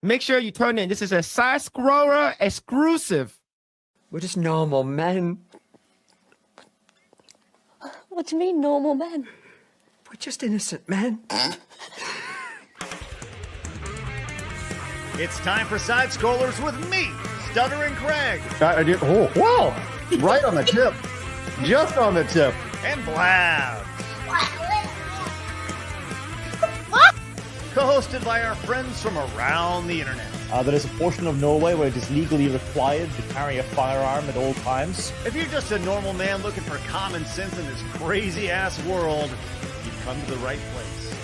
Make sure you turn in. This is a side scroller exclusive. We're just normal men. What do you mean, normal men? We're just innocent men. It's time for Side Scrollers with me, Stuttering Craig. I did. Oh, wow. Right on the tip. Just on the tip. And Blabs. Co-hosted by our friends from around the internet. There is a portion of Norway where it is legally required to carry a firearm at all times. If you're just a normal man looking for common sense in this crazy-ass world, you've come to the right place.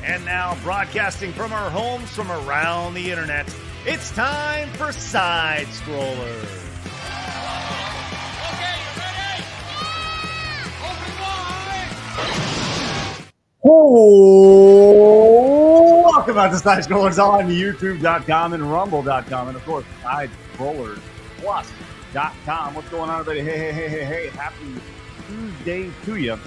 And now, broadcasting from our homes from around the internet, it's time for Side Scrollers. Okay, you ready? Open wide! Oh, welcome out to Side Scrollers on YouTube.com and Rumble.com, and of course, SideScrollersPlus.com. What's going on, everybody? Hey. Happy Tuesday to you.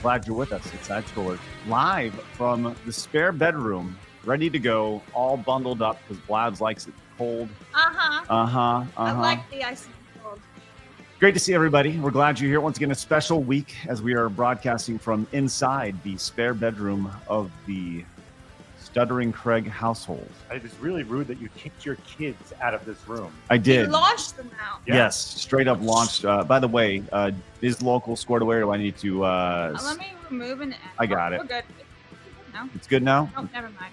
Glad you're with us at Side Scrollers, live from the spare bedroom, ready to go, all bundled up because Blabs likes it cold. I like the ice cold. Great to see everybody. We're glad you're here. Once again, a special week as we are broadcasting from inside the spare bedroom of the Stuttering Craig household. It is really rude that you kicked your kids out of this room. I did. You launched them out. Yeah. Yes, straight up launched. By the way, is local squared away, or do I need to? Let me remove an. I got it. We're good. No. It's good now? Oh, never mind.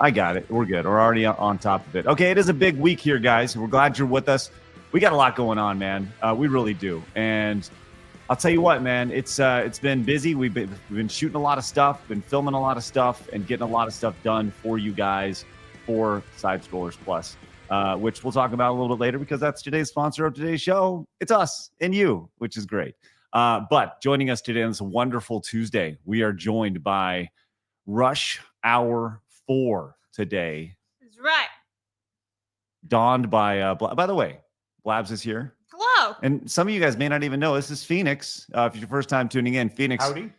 I got it. We're good. We're already on top of it. Okay, it is a big week here, guys. We're glad you're with us. We got a lot going on, man. We really do. And I'll tell you what, man, it's been busy. We've been shooting a lot of stuff, been filming a lot of stuff, and getting a lot of stuff done for you guys for Side Scrollers Plus, which we'll talk about a little bit later because that's today's sponsor of today's show. It's us and you, which is great. But joining us today on this wonderful Tuesday, we are joined by Rush Hour 4 today. That's right. Donned by, by the way, Blabs is here. Hello. And some of you guys may not even know this is Phoenix. If it's your first time tuning in, Phoenix. Howdy.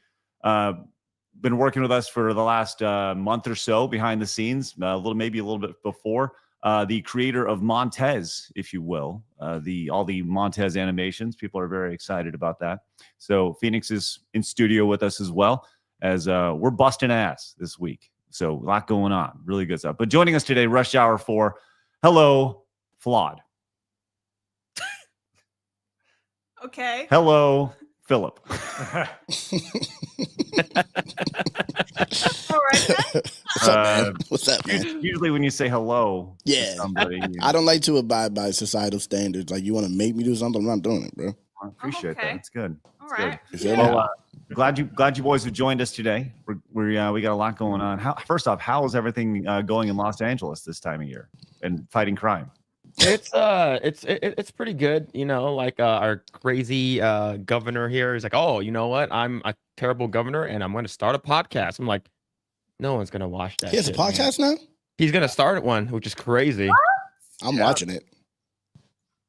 Been working with us for the last month or so behind the scenes, maybe a little bit before. The creator of Montez, if you will, all the Montez animations. People are very excited about that. So Phoenix is in studio with us as well, as we're busting ass this week. So a lot going on, really good stuff. But joining us today, Rush Hour 4. Hello, Flawed. Okay. Hello, Philip. All right. What's up, man? What's up, man? Usually when you say hello to somebody, I don't like to abide by societal standards. Like, you want to make me do something, I'm not doing it, bro. I appreciate that. It's good. All right. Good. Well, glad you boys have joined us today. We got a lot going on. First off, how is everything going in Los Angeles this time of year and fighting crime? It's pretty good, you know. Like our crazy governor here is like, oh, you know what? I'm a terrible governor, and I'm going to start a podcast. I'm like, no one's going to watch that. He has a podcast now? He's going to start one, which is crazy. I'm watching it.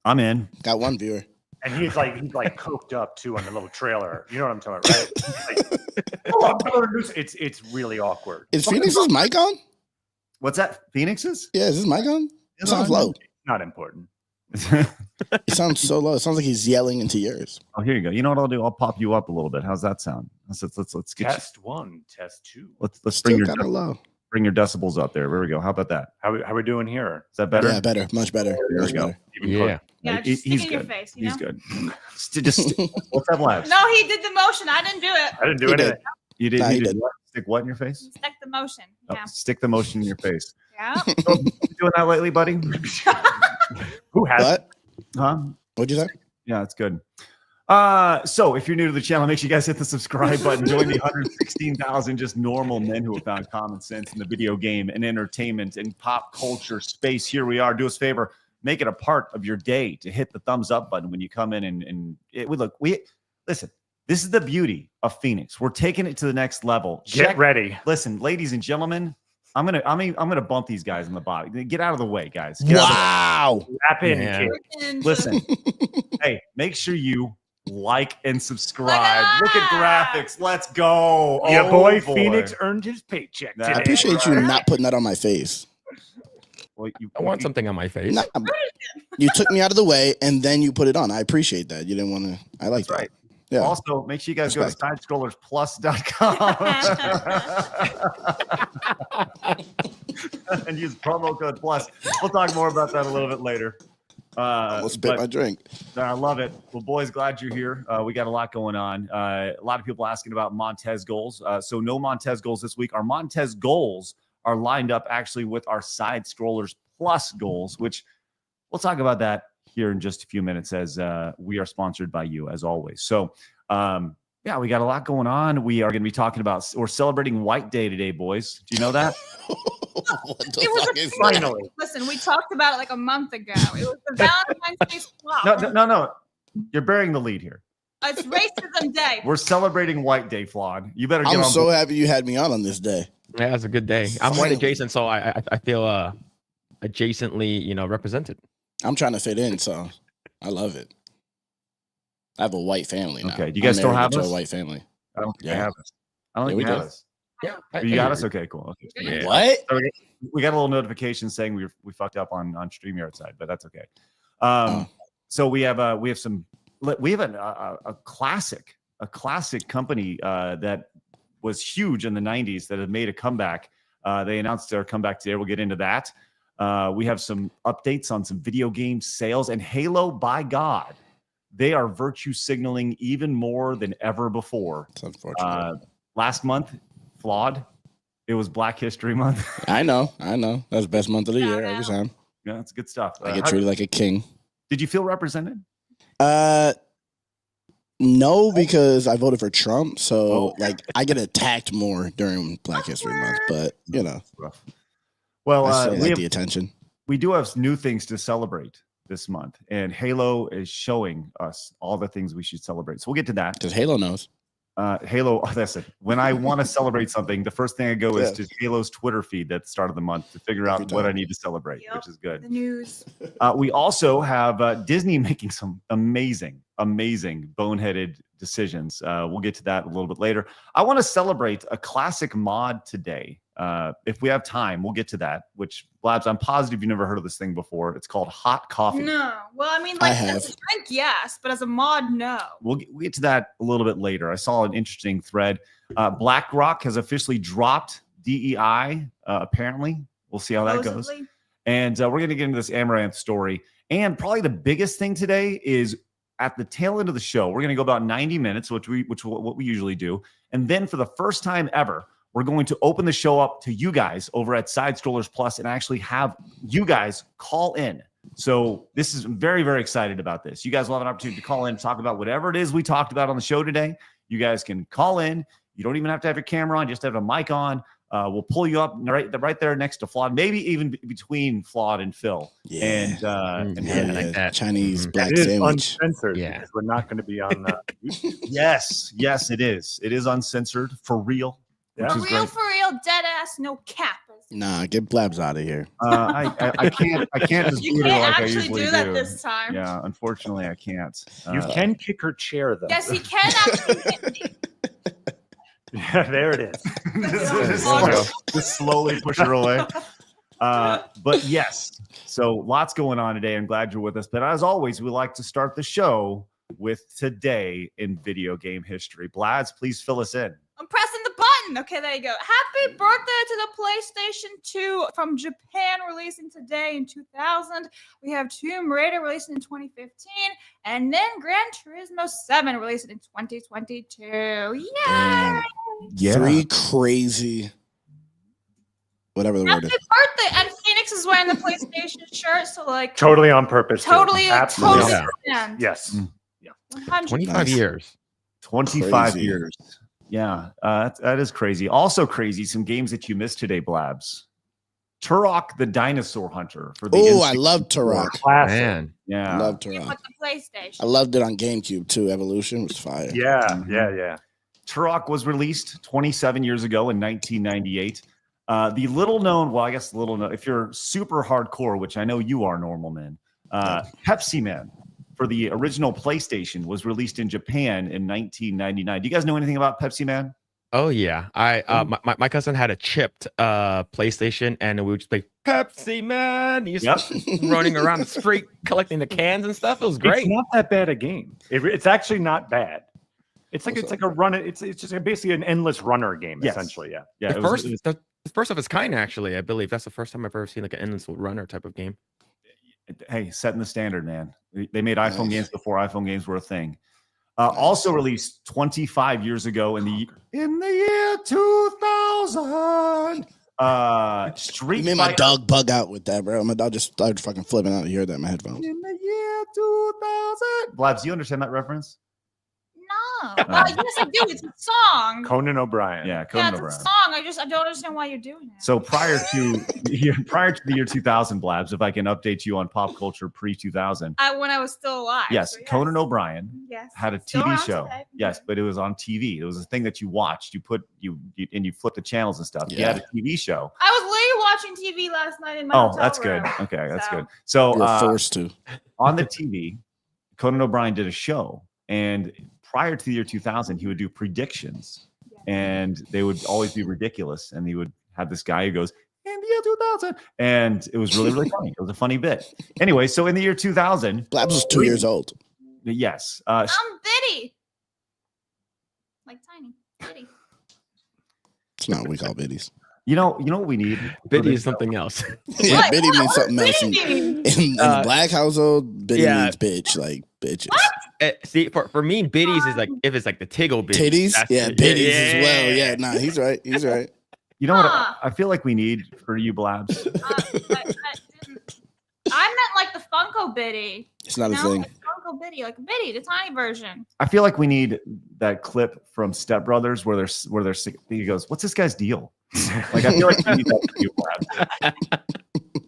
I'm in. Got one viewer. And he's like coked up too on the little trailer. You know what I'm talking about, right? It's really awkward. Is Phoenix's mic on? What's that? Phoenix's? Yeah, is his mic on? It sounds low. Not important. It sounds so low. It sounds like he's yelling into yours. Oh, here you go. You know what I'll do? I'll pop you up a little bit. How's that sound? Let's get Test one, test two. Let's Still kind of low. Bring your decibels up there. There we go. How about that? How we doing here? Is that better? Yeah, better. Much better. There Much we go. better. Yeah. Yeah, just He's stick in your good. face. He's good. What's that, Blabs? No, he did the motion. I didn't do it. I didn't do He anything. did. You did. Nah, You he did did. what? Stick what in your face? Stick the motion. Oh, Yeah. stick the motion in your face. Yeah. You doing that lately, buddy? Who has? What? Huh? What'd you say? Yeah, it's good. So if you're new to the channel, make sure you guys hit the subscribe button. Join the 116,000 just normal men who have found common sense in the video game and entertainment and pop culture space. Here we are. Do us a favor. Make it a part of your day to hit the thumbs up button when you come in listen. This is the beauty of Phoenix. We're taking it to the next level. Get ready. Listen, ladies and gentlemen, I'm gonna bump these guys in the body. Get out of the way, guys. Get out of the way. Wow. Wrap in, Yeah. kid. Listen, hey, make sure you like and subscribe. Look at graphics. Let's go. Your Oh, boy Phoenix earned his paycheck That- today. I appreciate you not putting that on my face. I want something on my face. Nah, you took me out of the way and then you put it on. I appreciate that. You didn't want to. I like that. Right. Yeah. Also, make sure you guys go to sidescrollersplus.com and use promo code plus. We'll talk more about that a little bit later. Almost spit my drink. I love it. Well, boys, glad you're here. We got a lot going on. A lot of people asking about Montez goals. So no Montez goals this week. Our Montez goals are lined up actually with our Side Scrollers Plus goals, which we'll talk about that here in just a few minutes as we are sponsored by you as always. So yeah, we got a lot going on. We are going to be talking about, we're celebrating White Day today, boys. Do you know that? It was finally. Listen, we talked about it like a month ago. It was the Valentine's Day swap. No. You're bearing the lead here. It's Racism Day. We're celebrating White Day, Flawed. You better get I'm on so board. happy you had me on this day. Yeah, it's a good day. I'm white adjacent, so I feel adjacently, represented. I'm trying to fit in, so I love it. I have a white family now. Okay, do you guys still have a us? white family. I don't think I have us. I don't Yeah, think we we have do. us. Yeah, You got us? Okay, cool. Okay. Yeah. What? So we got a little notification saying we fucked up on StreamYard side, but that's okay. So we have a classic company that was huge in the 90s that have made a comeback. They announced their comeback today. We'll get into that. We have some updates on some video game sales, and Halo, by God, they are virtue signaling even more than ever before. It's unfortunate. Last month, Flawed, it was Black History Month. I know. That's the best month of the year every time. Yeah, that's good stuff. I get treated like a king. Did you feel represented? No, because I voted for Trump, so I get attacked more during Black History Month. But Rough. Well, I still like the attention. We do have new things to celebrate this month, and Halo is showing us all the things we should celebrate. So we'll get to that. Because Halo knows. Halo, listen, when I want to celebrate something, the first thing I go is to Halo's Twitter feed at the start of the month to figure out what I need to celebrate, which is good. The news. We also have Disney making some amazing boneheaded decisions. We'll get to that a little bit later. I want to celebrate a classic mod today. If we have time, we'll get to that, which, Blabs, I'm positive you've never heard of this thing before. It's called hot coffee. No. Well, I mean, I as a drink, yes, but as a mod, no. We'll get to that a little bit later. I saw an interesting thread. Blackrock has officially dropped DEI, apparently. We'll see how that goes. And we're going to get into this Amouranth story. And probably the biggest thing today is at the tail end of the show, we're going to go about 90 minutes, what we usually do. And then for the first time ever, we're going to open the show up to you guys over at Side Scrollers Plus and actually have you guys call in. So this is, I'm very, very excited about this. You guys will have an opportunity to call in and talk about whatever it is we talked about on the show today. You guys can call in. You don't even have to have your camera on, just have a mic on. We'll pull you up right there next to Flawed, maybe even between Flawed and Phil. Yeah. And like that. Chinese black It is sandwich. uncensored Yeah. because we're not going to be on YouTube. yes, it is. It is uncensored for real. Yeah. Which is great. For real, dead ass, no cap. Nah, get Blabs out of here. I can't just You do it can't like I actually usually do that this time. Yeah, unfortunately I can't. You can kick her chair, though. Yes, he can actually. Yeah, there it is. just slowly push her away. But yes, so lots going on today. I'm glad you're with us. But as always, we like to start the show with today in video game history. Blabs, please fill us in. I'm pressing the button. Okay, there you go. Happy birthday to the PlayStation 2 from Japan, releasing today in 2000. We have Tomb Raider releasing in 2015, and then Gran Turismo 7 releasing in 2022. Yay! Yeah. 3 crazy, whatever the word Happy is. birthday! And Phoenix is wearing the PlayStation shirt, so like Totally on purpose. too. totally Absolutely. planned. Yes. 100%. 25 years. 25 Crazy. years. Yeah, that is crazy. Also crazy, some games that you missed today, Blabs. Turok the Dinosaur Hunter for the Oh, I N64. love Turok. Classic. Man. Yeah. I love You Turok. put the PlayStation. I loved it on GameCube too. Evolution was fire. Yeah, yeah. Turok was released 27 years ago in 1998. The little known, well, I guess little known, if you're super hardcore, which I know you are, Normal Man, Pepsi Man for the original PlayStation was released in Japan in 1999. Do you guys know anything about Pepsi Man? Oh yeah, my cousin had a chipped PlayStation, and we would just play Pepsi Man. He's running around the street collecting the cans and stuff. It was great. It's not that bad a game. It's actually not bad. It's like a run. It's just basically an endless runner game, essentially. Yeah. Yeah. The first of its kind, actually. I believe that's the first time I've ever seen like an endless runner type of game. Hey, setting the standard, man. They made iPhone games before iPhone games were a thing. Also released 25 years ago in the year 2000. Street You made my dog bug out with that, bro. My dog just started fucking flipping out to hear that in my headphones. In the year 2000. Blabs, do you understand that reference? No. Yes, I do. It's a song. Conan O'Brien. Yeah, Conan It's O'Brien. a song. I don't understand why you're doing it. So prior to the year 2000, Blabs, if I can update you on pop culture pre-2000. When I was still alive. Yes, so Conan O'Brien had a Still TV around show. today. Yes, but it was on TV. It was a thing that you watched. You flip the channels and stuff. He had a TV show. I was literally watching TV last night in my Oh, hotel that's room. good. Okay, that's good. So You're forced to. on the TV, Conan O'Brien did a show, and prior to the year 2000, he would do predictions, and they would always be ridiculous. And he would have this guy who goes, in the year 2000, and it was really, really funny. It was a funny bit. Anyway, so in the year 2000, Blabs was 2 years old. yes, I'm bitty. Like tiny. Bitty. It's not what we call biddies. you know what we need? Biddy is something else. Yeah, What? biddy means What something does else. biddy mean? In the black household, biddy Yeah. means bitch, like bitches. See, for me, biddies is like if it's like the Tiggle biddies. Titties? that's Yeah, it. biddies as well. Yeah, nah, he's right. He's right. You know what Huh. I feel like we need for you, Blabs? I meant like the Funko Biddy. It's not a No, thing. like Funko Biddy, like a Biddy, the tiny version. I feel like we need that clip from Step Brothers where he goes, "What's this guy's deal?" Like I feel like we need that for you, Blabs.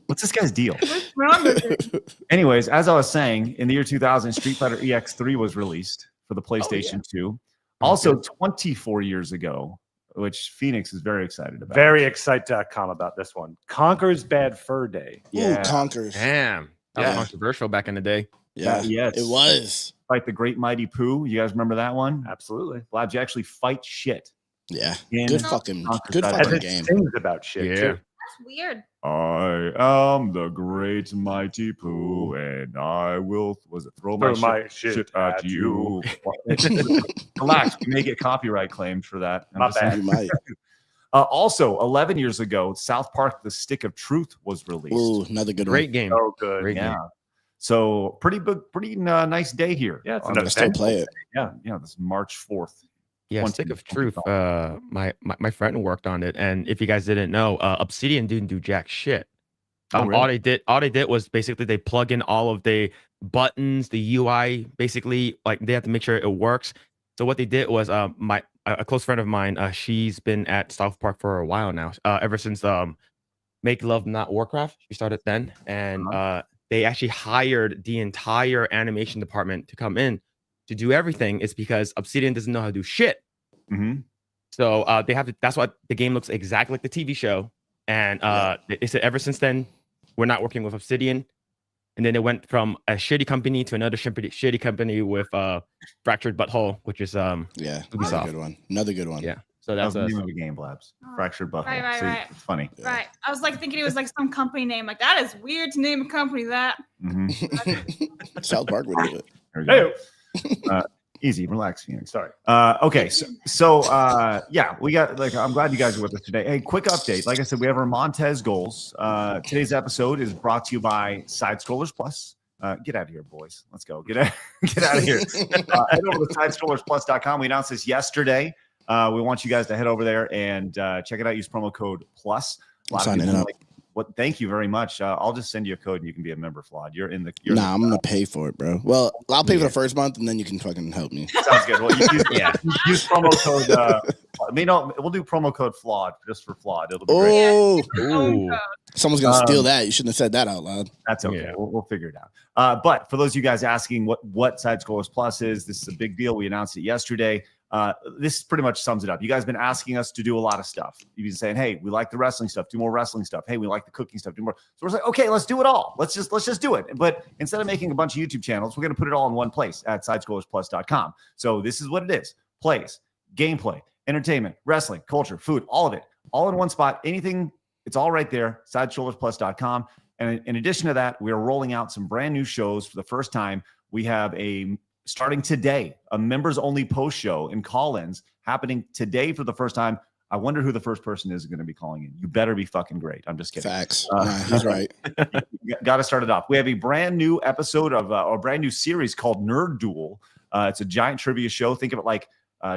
What's this guy's deal? What's wrong with it? Anyways, as I was saying, in the year 2000, Street Fighter EX3 was released for the PlayStation 2. Also, 24 years ago, which Phoenix is very excited about. Very excited.com about this one. Conker's Bad Fur Day. Ooh, Conkers. Damn, that was Yeah. controversial back in the day. Yeah, Yes. it was. Like the Great Mighty Pooh. You guys remember that one? Absolutely. Blabs, you actually fight shit. Yeah, In good No. fucking Conker's And fucking it game. sings about shit Yeah. too. That's weird. I am the Great Mighty Pooh, and I will throw my shit at you. Relax, we may get copyright claimed for that. I'm My just bad. saying. You might. Also, 11 years ago, South Park: The Stick of Truth was released. Ooh, another good Great game. So good. Great Yeah. game. So pretty nice day here. Yeah, it's on an one. I this- still play it. yeah, this is March 4th. Yeah, Stick of Truth. My friend worked on it, and if you guys didn't know, Obsidian didn't do jack shit. Really? All they did was basically they plug in all of the buttons, the UI, basically like they have to make sure it works. So what they did was a close friend of mine, she's been at South Park for a while now, ever since Make Love Not Warcraft. She started then, and they actually hired the entire animation department to come in to do everything. It's because Obsidian doesn't know how to do shit. Mm-hmm. So they have to. That's why the game looks exactly like the TV show. And they said ever since then, we're not working with Obsidian. And then they went from a shitty company to another shitty company with Fractured Butthole, which is Yeah, Ubisoft. another good one. Another good one. Yeah. So That was that's the a name of the game, Blabs. Oh, Fractured Butthole. right, See, right. it's funny. Yeah. Right. I was like thinking it was like some company name. Like that is weird to name a company that. Mm-hmm. South Park would do it. There we go. Easy, relax, Phoenix. Sorry. Okay, so yeah, we got I'm glad you guys are with us today. Hey, quick update. Like I said, we have our Montez goals. Today's episode is brought to you by Side Scrollers Plus. Get out of here, boys. Let's go. Get out of here. Head over to sidescrollersplus.com. We announced this yesterday. We want you guys to head over there and check it out. Use promo code PLUS. A lot of Signing people up. like, what? Thank you very much. I'll just send you a code and you can be a member, Flawed. You're in the. Nah, I'm gonna pay for it, bro. Well, I'll pay for the first month, and then you can fucking help me. Sounds good. Well, use promo code. We'll do promo code Flawed just for Flawed. It'll be great. Oh, Ooh. someone's gonna steal that. You shouldn't have said that out loud. That's okay. Yeah. We'll figure it out. But for those of you guys asking what Side Scrollers Plus is, this is a big deal. We announced it yesterday. This pretty much sums it up. You guys have been asking us to do a lot of stuff. You've been saying, "Hey, we like the wrestling stuff. Do more wrestling stuff. Hey, we like the cooking stuff. Do more." So we're like, "Okay, let's do it all. Let's just do it." But instead of making a bunch of YouTube channels, we're going to put it all in one place at sidescrollersplus.com. So this is what it is: plays, gameplay, entertainment, wrestling, culture, food, all of it, all in one spot. Anything, it's all right there, sideshouldersplus.com. And in addition to that, we are rolling out some brand new shows for the first time. We have starting today, a members-only post show and call-ins happening today for the first time. I wonder who the first person is going to be calling in. You better be fucking great. I'm just kidding. Facts. He's right. Got to start it off. We have a brand new episode of a brand new series called Nerd Duel. It's a giant trivia show. Think of it like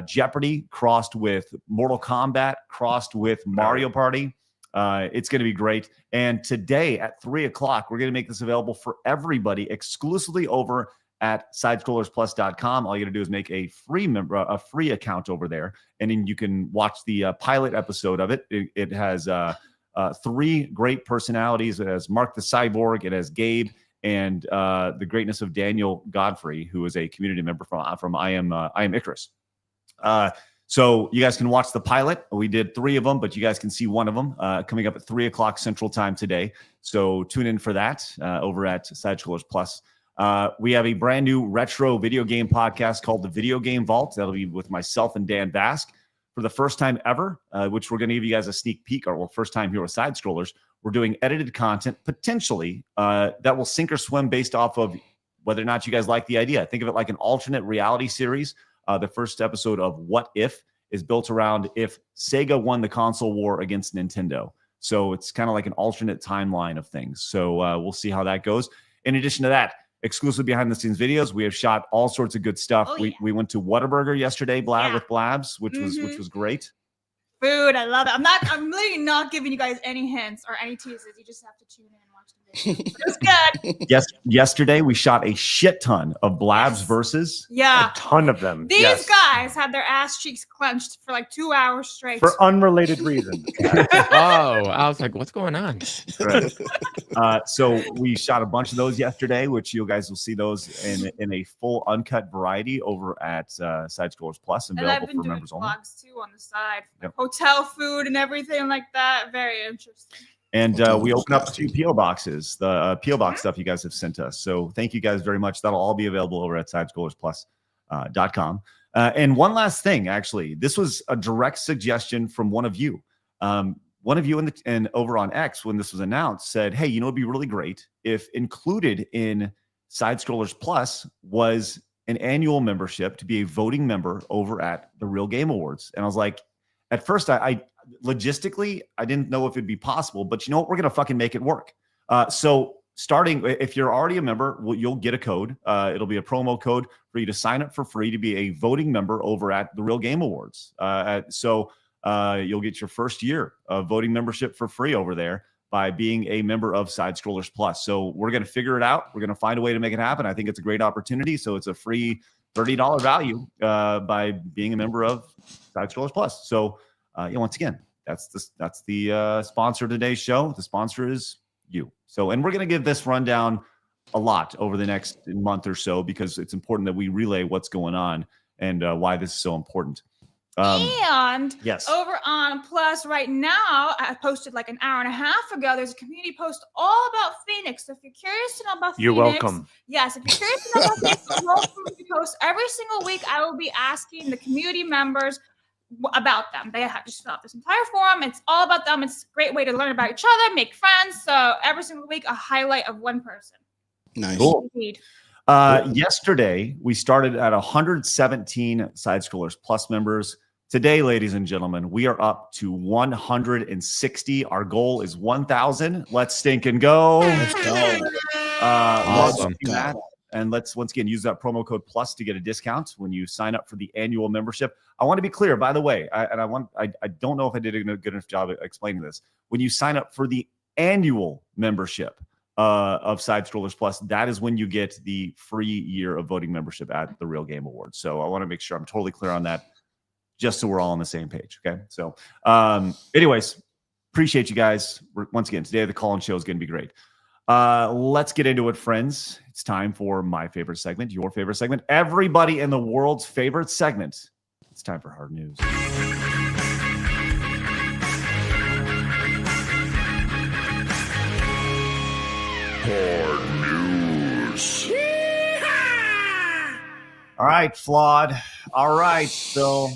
Jeopardy crossed with Mortal Kombat, crossed with Mario Party. It's going to be great. And today at 3:00, we're going to make this available for everybody exclusively over at sidescrollersplus.com. All you got to do is make a free account over there, and then you can watch the pilot episode of it. It has 3 great personalities. It has Mark the Cyborg, it has Gabe, and the greatness of Daniel Godfrey, who is a community member from I Am Icarus. So you guys can watch the pilot. We did 3 of them, but you guys can see one of them coming up at 3:00 Central Time today. So tune in for that over at Side Scrollers Plus. We have a brand new retro video game podcast called The Video Game Vault. That'll be with myself and Dan Bask for the first time ever, which we're going to give you guys a sneak peek, or first time here with Side Scrollers. We're doing edited content, potentially, that will sink or swim based off of whether or not you guys like the idea. Think of it like an alternate reality series. The first episode of What If is built around if Sega won the console war against Nintendo. So it's kind of like an alternate timeline of things. So we'll see how that goes. In addition to that, exclusive behind the scenes videos. We have shot all sorts of good stuff. We went to Whataburger yesterday, with Blabs, which was great. Food, I love it. I'm literally not giving you guys any hints or any teases. You just have to tune in and watch the video. It's good. Yes, yesterday we shot a shit ton of Blabs versus. A ton of them. These guys had their ass cheeks clenched for like 2 hours straight. For unrelated reasons. I was like, what's going on? Right. So we shot a bunch of those yesterday, which you guys will see those in a full uncut variety over at Side Scrollers Plus, and available I've been for doing members only. vlogs too on the side. Yep. Hotel food and everything like that. Very interesting. And we open up 2 P.O. boxes, the P.O. box stuff you guys have sent us. So thank you guys very much. That'll all be available over at sidescrollersplus.com. And one last thing, actually, this was a direct suggestion from one of you. One of you and over on X, when this was announced, said, hey, it'd be really great if included in Side Scrollers Plus was an annual membership to be a voting member over at the Real Game Awards. And I was like, at first, I logistically, I didn't know if it'd be possible, but you know what? We're going to fucking make it work. So starting, if you're already a member, you'll get a code. It'll be a promo code for you to sign up for free to be a voting member over at the Real Game Awards. So you'll get your first year of voting membership for free over there by being a member of Side Scrollers Plus. So we're going to figure it out. We're going to find a way to make it happen. I think it's a great opportunity. So it's a free $30 value by being a member of Side Scrollers Plus. So once again, that's the sponsor of today's show. The sponsor is you. So, and we're going to give this rundown a lot over the next month or so because it's important that we relay what's going on and why this is so important. And yes, over on Plus right now, I posted like an hour and a half ago. There's a community post all about Phoenix. So if you're curious to know about you're Phoenix, welcome. Yes, if you're curious to know about Phoenix, community post every single week. I will be asking the community members about them. They have just fill out this entire forum. It's all about them. It's a great way to learn about each other, make friends. So every single week, a highlight of one person. Nice. Cool. Indeed. Yesterday, we started at 117 Side Scrollers Plus members. Today, ladies and gentlemen, we are up to 160. Our goal is 1,000. Let's stink and go. Let's go. Awesome. And let's once again use that promo code PLUS to get a discount when you sign up for the annual membership. I want to be clear, by the way, I don't know if I did a good enough job of explaining this. When you sign up for the annual membership of Side Scrollers Plus, that is when you get the free year of voting membership at the Real Game Awards. So I want to make sure I'm totally clear on that, just so we're all on the same page. Okay. So anyways, appreciate you guys. Once again, today the call-in show is going to be great. Let's get into it, friends. It's time for my favorite segment, your favorite segment, everybody in the world's favorite segment. It's time for hard news. Hard news. All right, Flawed. All right, so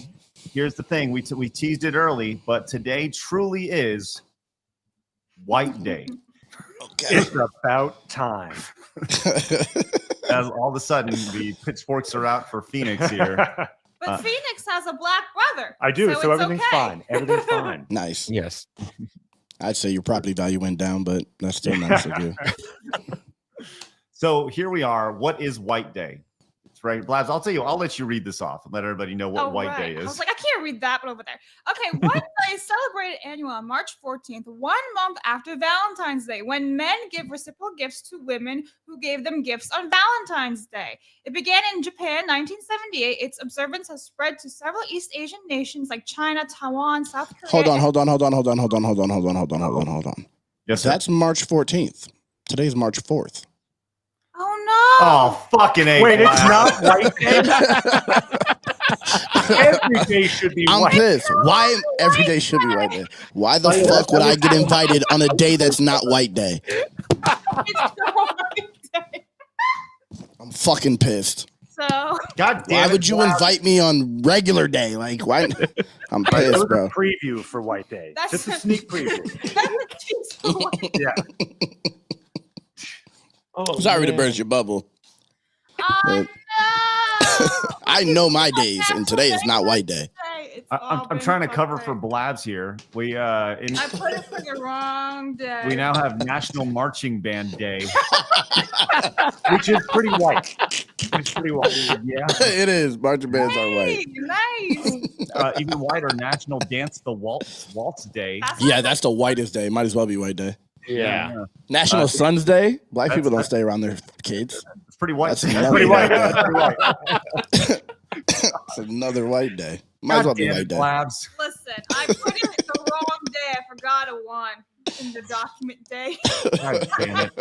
here's the thing. We teased it early, but today truly is White Day. It's about time. As all of a sudden, the pitchforks are out for Phoenix here. But Phoenix has a black brother. I do, so it's everything's okay. fine. Everything's fine. Nice. Yes. I'd say your property value went down, but that's still nice of you. So here we are. What is White Day? It's right, Blabs. I'll let you read this off and let everybody know what White Day is. I was like, I can't read that one over there. Okay, White Day is celebrated annually on March 14th, 1 month after Valentine's Day, when men give reciprocal gifts to women who gave them gifts on Valentine's Day. It began in Japan, 1978. Its observance has spread to several East Asian nations like China, Taiwan, South Korea. Hold on. Yes, sir. That's March 14th. Today's March 4th. Oh no! Oh, fucking A. Wait, Blabs. it's not White Day. Every day should be I'm white. pissed. Why every day should be White Day? Why the fuck would I get invited on a day that's not White Day? It's the White Day. I'm fucking pissed. So God damn Why it, would you Blabs. invite me on regular day? Like, why? I'm It was pissed, a bro. preview for White Day. That's- Just a sneak preview. that's a teaser White Yeah. Oh, Sorry to man. burst your bubble. Oh, no. I know my days, and today is not White Day. It's all I'm been trying to cover fucked for up. Blabs here. We I put it for the wrong day. we now have National Marching Band Day. Which is pretty white. It's pretty white. Yeah. It is. Marching bands are white. Nice. Even whiter, National Dance the Waltz Day. Yeah, that's the whitest day. Might as well be White Day. Yeah. National Sons Day. Black that's- people don't stay around their kids. It's pretty white. That's another Pretty white. day. Pretty white. It's another White Day. Might as well be White Day. Blabs. Listen, I put it the wrong day. I forgot a one in the document day. God damn it.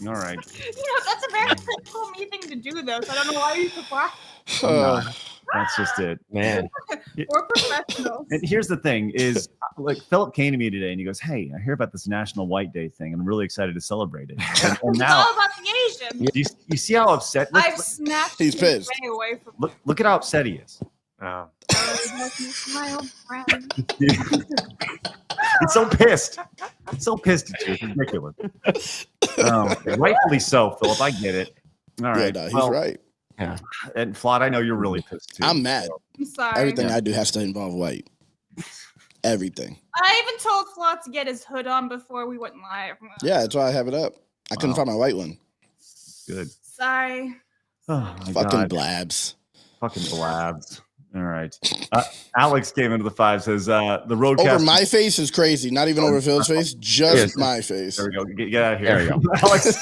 All right. That's a very cool me thing to do, though. So I don't know why you're surprised. That's just it. Man. We're professionals. And here's the thing is, like, Philip came to me today and he goes, hey, I hear about this National White Day thing. And I'm really excited to celebrate it. And It's now, all about the Asian. you see how upset? I've snatched He's his pissed. day away from Look at how upset he is. Oh. my old friend. He's so pissed. He's so pissed at you. It's ridiculous. Rightfully so, Philip. I get it. All Yeah, right. no, he's Well, right. And Flawed, I know you're really pissed too. I'm mad. I'm sorry. Everything I do has to involve white. Everything. I even told Flaw to get his hood on before we went live. Yeah, that's why I have it up. I couldn't find my white one. Good. Sorry. Oh, my Fucking God. Blabs. Fucking Blabs. All right. Alex came into the 5, says the roadcast. Over my face is crazy. Not even over Phil's face. Just Yes. my face. There we go. Get out of here. There we go. Alex,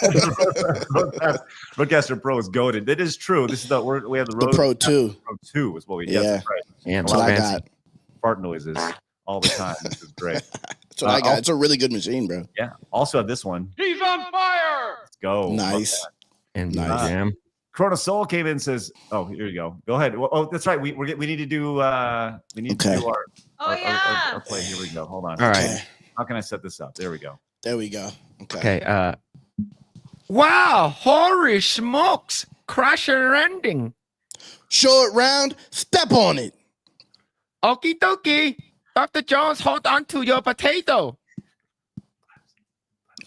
Roadcaster Pro is goated. That is true. This is we have the The Road Pro 2. Pro 2 is what we Yeah. That's right. Man, That's what I fancy. got. Fart noises all the time. This is great. That's what I got. It's a really good machine, bro. Yeah. Also have this one. He's on fire. Let's go. Nice. And Nice. jam. Chrono Soul came in and says, "Oh, here you go. Go ahead. Oh, that's right. We need to do to Okay. do our Oh, yeah. our play. Here we go. Hold on. All right. Okay. How can I set this up? There we go. There we go. Okay. Okay. Wow. Holy smokes. Crusher ending. Short round. Step on it. Okie dokie. Dr. Jones, hold on to your potato.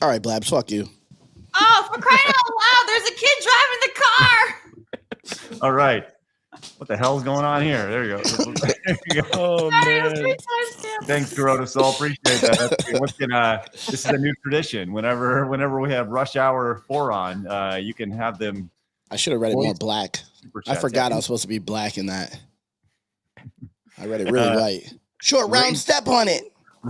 All right, Blabs. Fuck you. Oh, for crying out loud, there's a kid driving the car. All right. What the hell's going on here? There you go. There you go. Oh, Sorry, it was 3 times down. Thanks, Corona Soul. Appreciate that. That's good. This is a new tradition. Whenever we have Rush Hour 4 on, you can have them. I should have read it more black. super I chats. forgot I was supposed to be black in that. I read it really white. Short round. Step on it.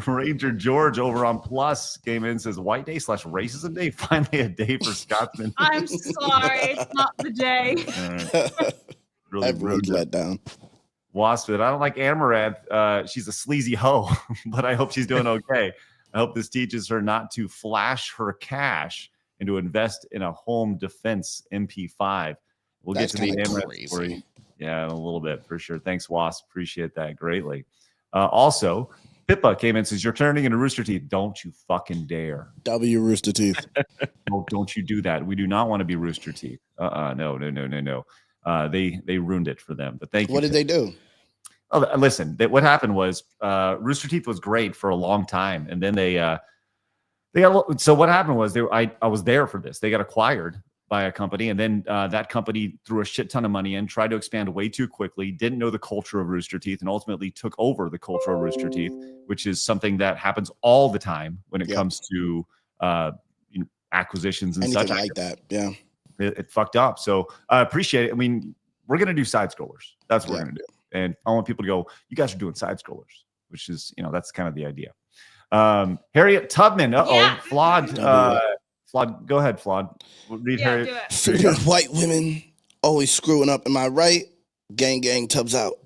Ranger George over on Plus came in and says White Day / Racism Day. Finally, a day for Scotsman. I'm sorry, it's not the day. Really Everyone's rude. let down. Waspid. I don't like Amouranth. She's a sleazy hoe, but I hope she's doing okay. I hope this teaches her not to flash her cash and to invest in a home defense MP5. We'll That's get to the kinda Amouranth crazy. story. Yeah, in a little bit for sure. Thanks, Wasp. Appreciate that greatly. Also, Pippa came in and says, "You're turning into Rooster Teeth. Don't you fucking dare. W Rooster Teeth. No, don't you do that. We do not want to be Rooster Teeth. No. They ruined it for them. But thank you. What did they do? Oh, listen, what happened was Rooster Teeth was great for a long time, and then they got. So what happened was I was there for this. They got acquired by a company, and then that company threw a shit ton of money in, tried to expand way too quickly, didn't know the culture of Rooster Teeth, and ultimately took over the culture of Rooster Teeth, which is something that happens all the time when it comes to acquisitions and Anything such like that. Yeah. It fucked up. So I appreciate it. I mean, we're gonna do side scrollers. That's what we're gonna do. And I want people to go, you guys are doing side scrollers, which is, that's kind of the idea. Harriet Tubman. Flawed. Flawed. Go ahead, Flawed. Read Harriet. Figured white women always screwing up. Am I right? Gang, gang, tubs out.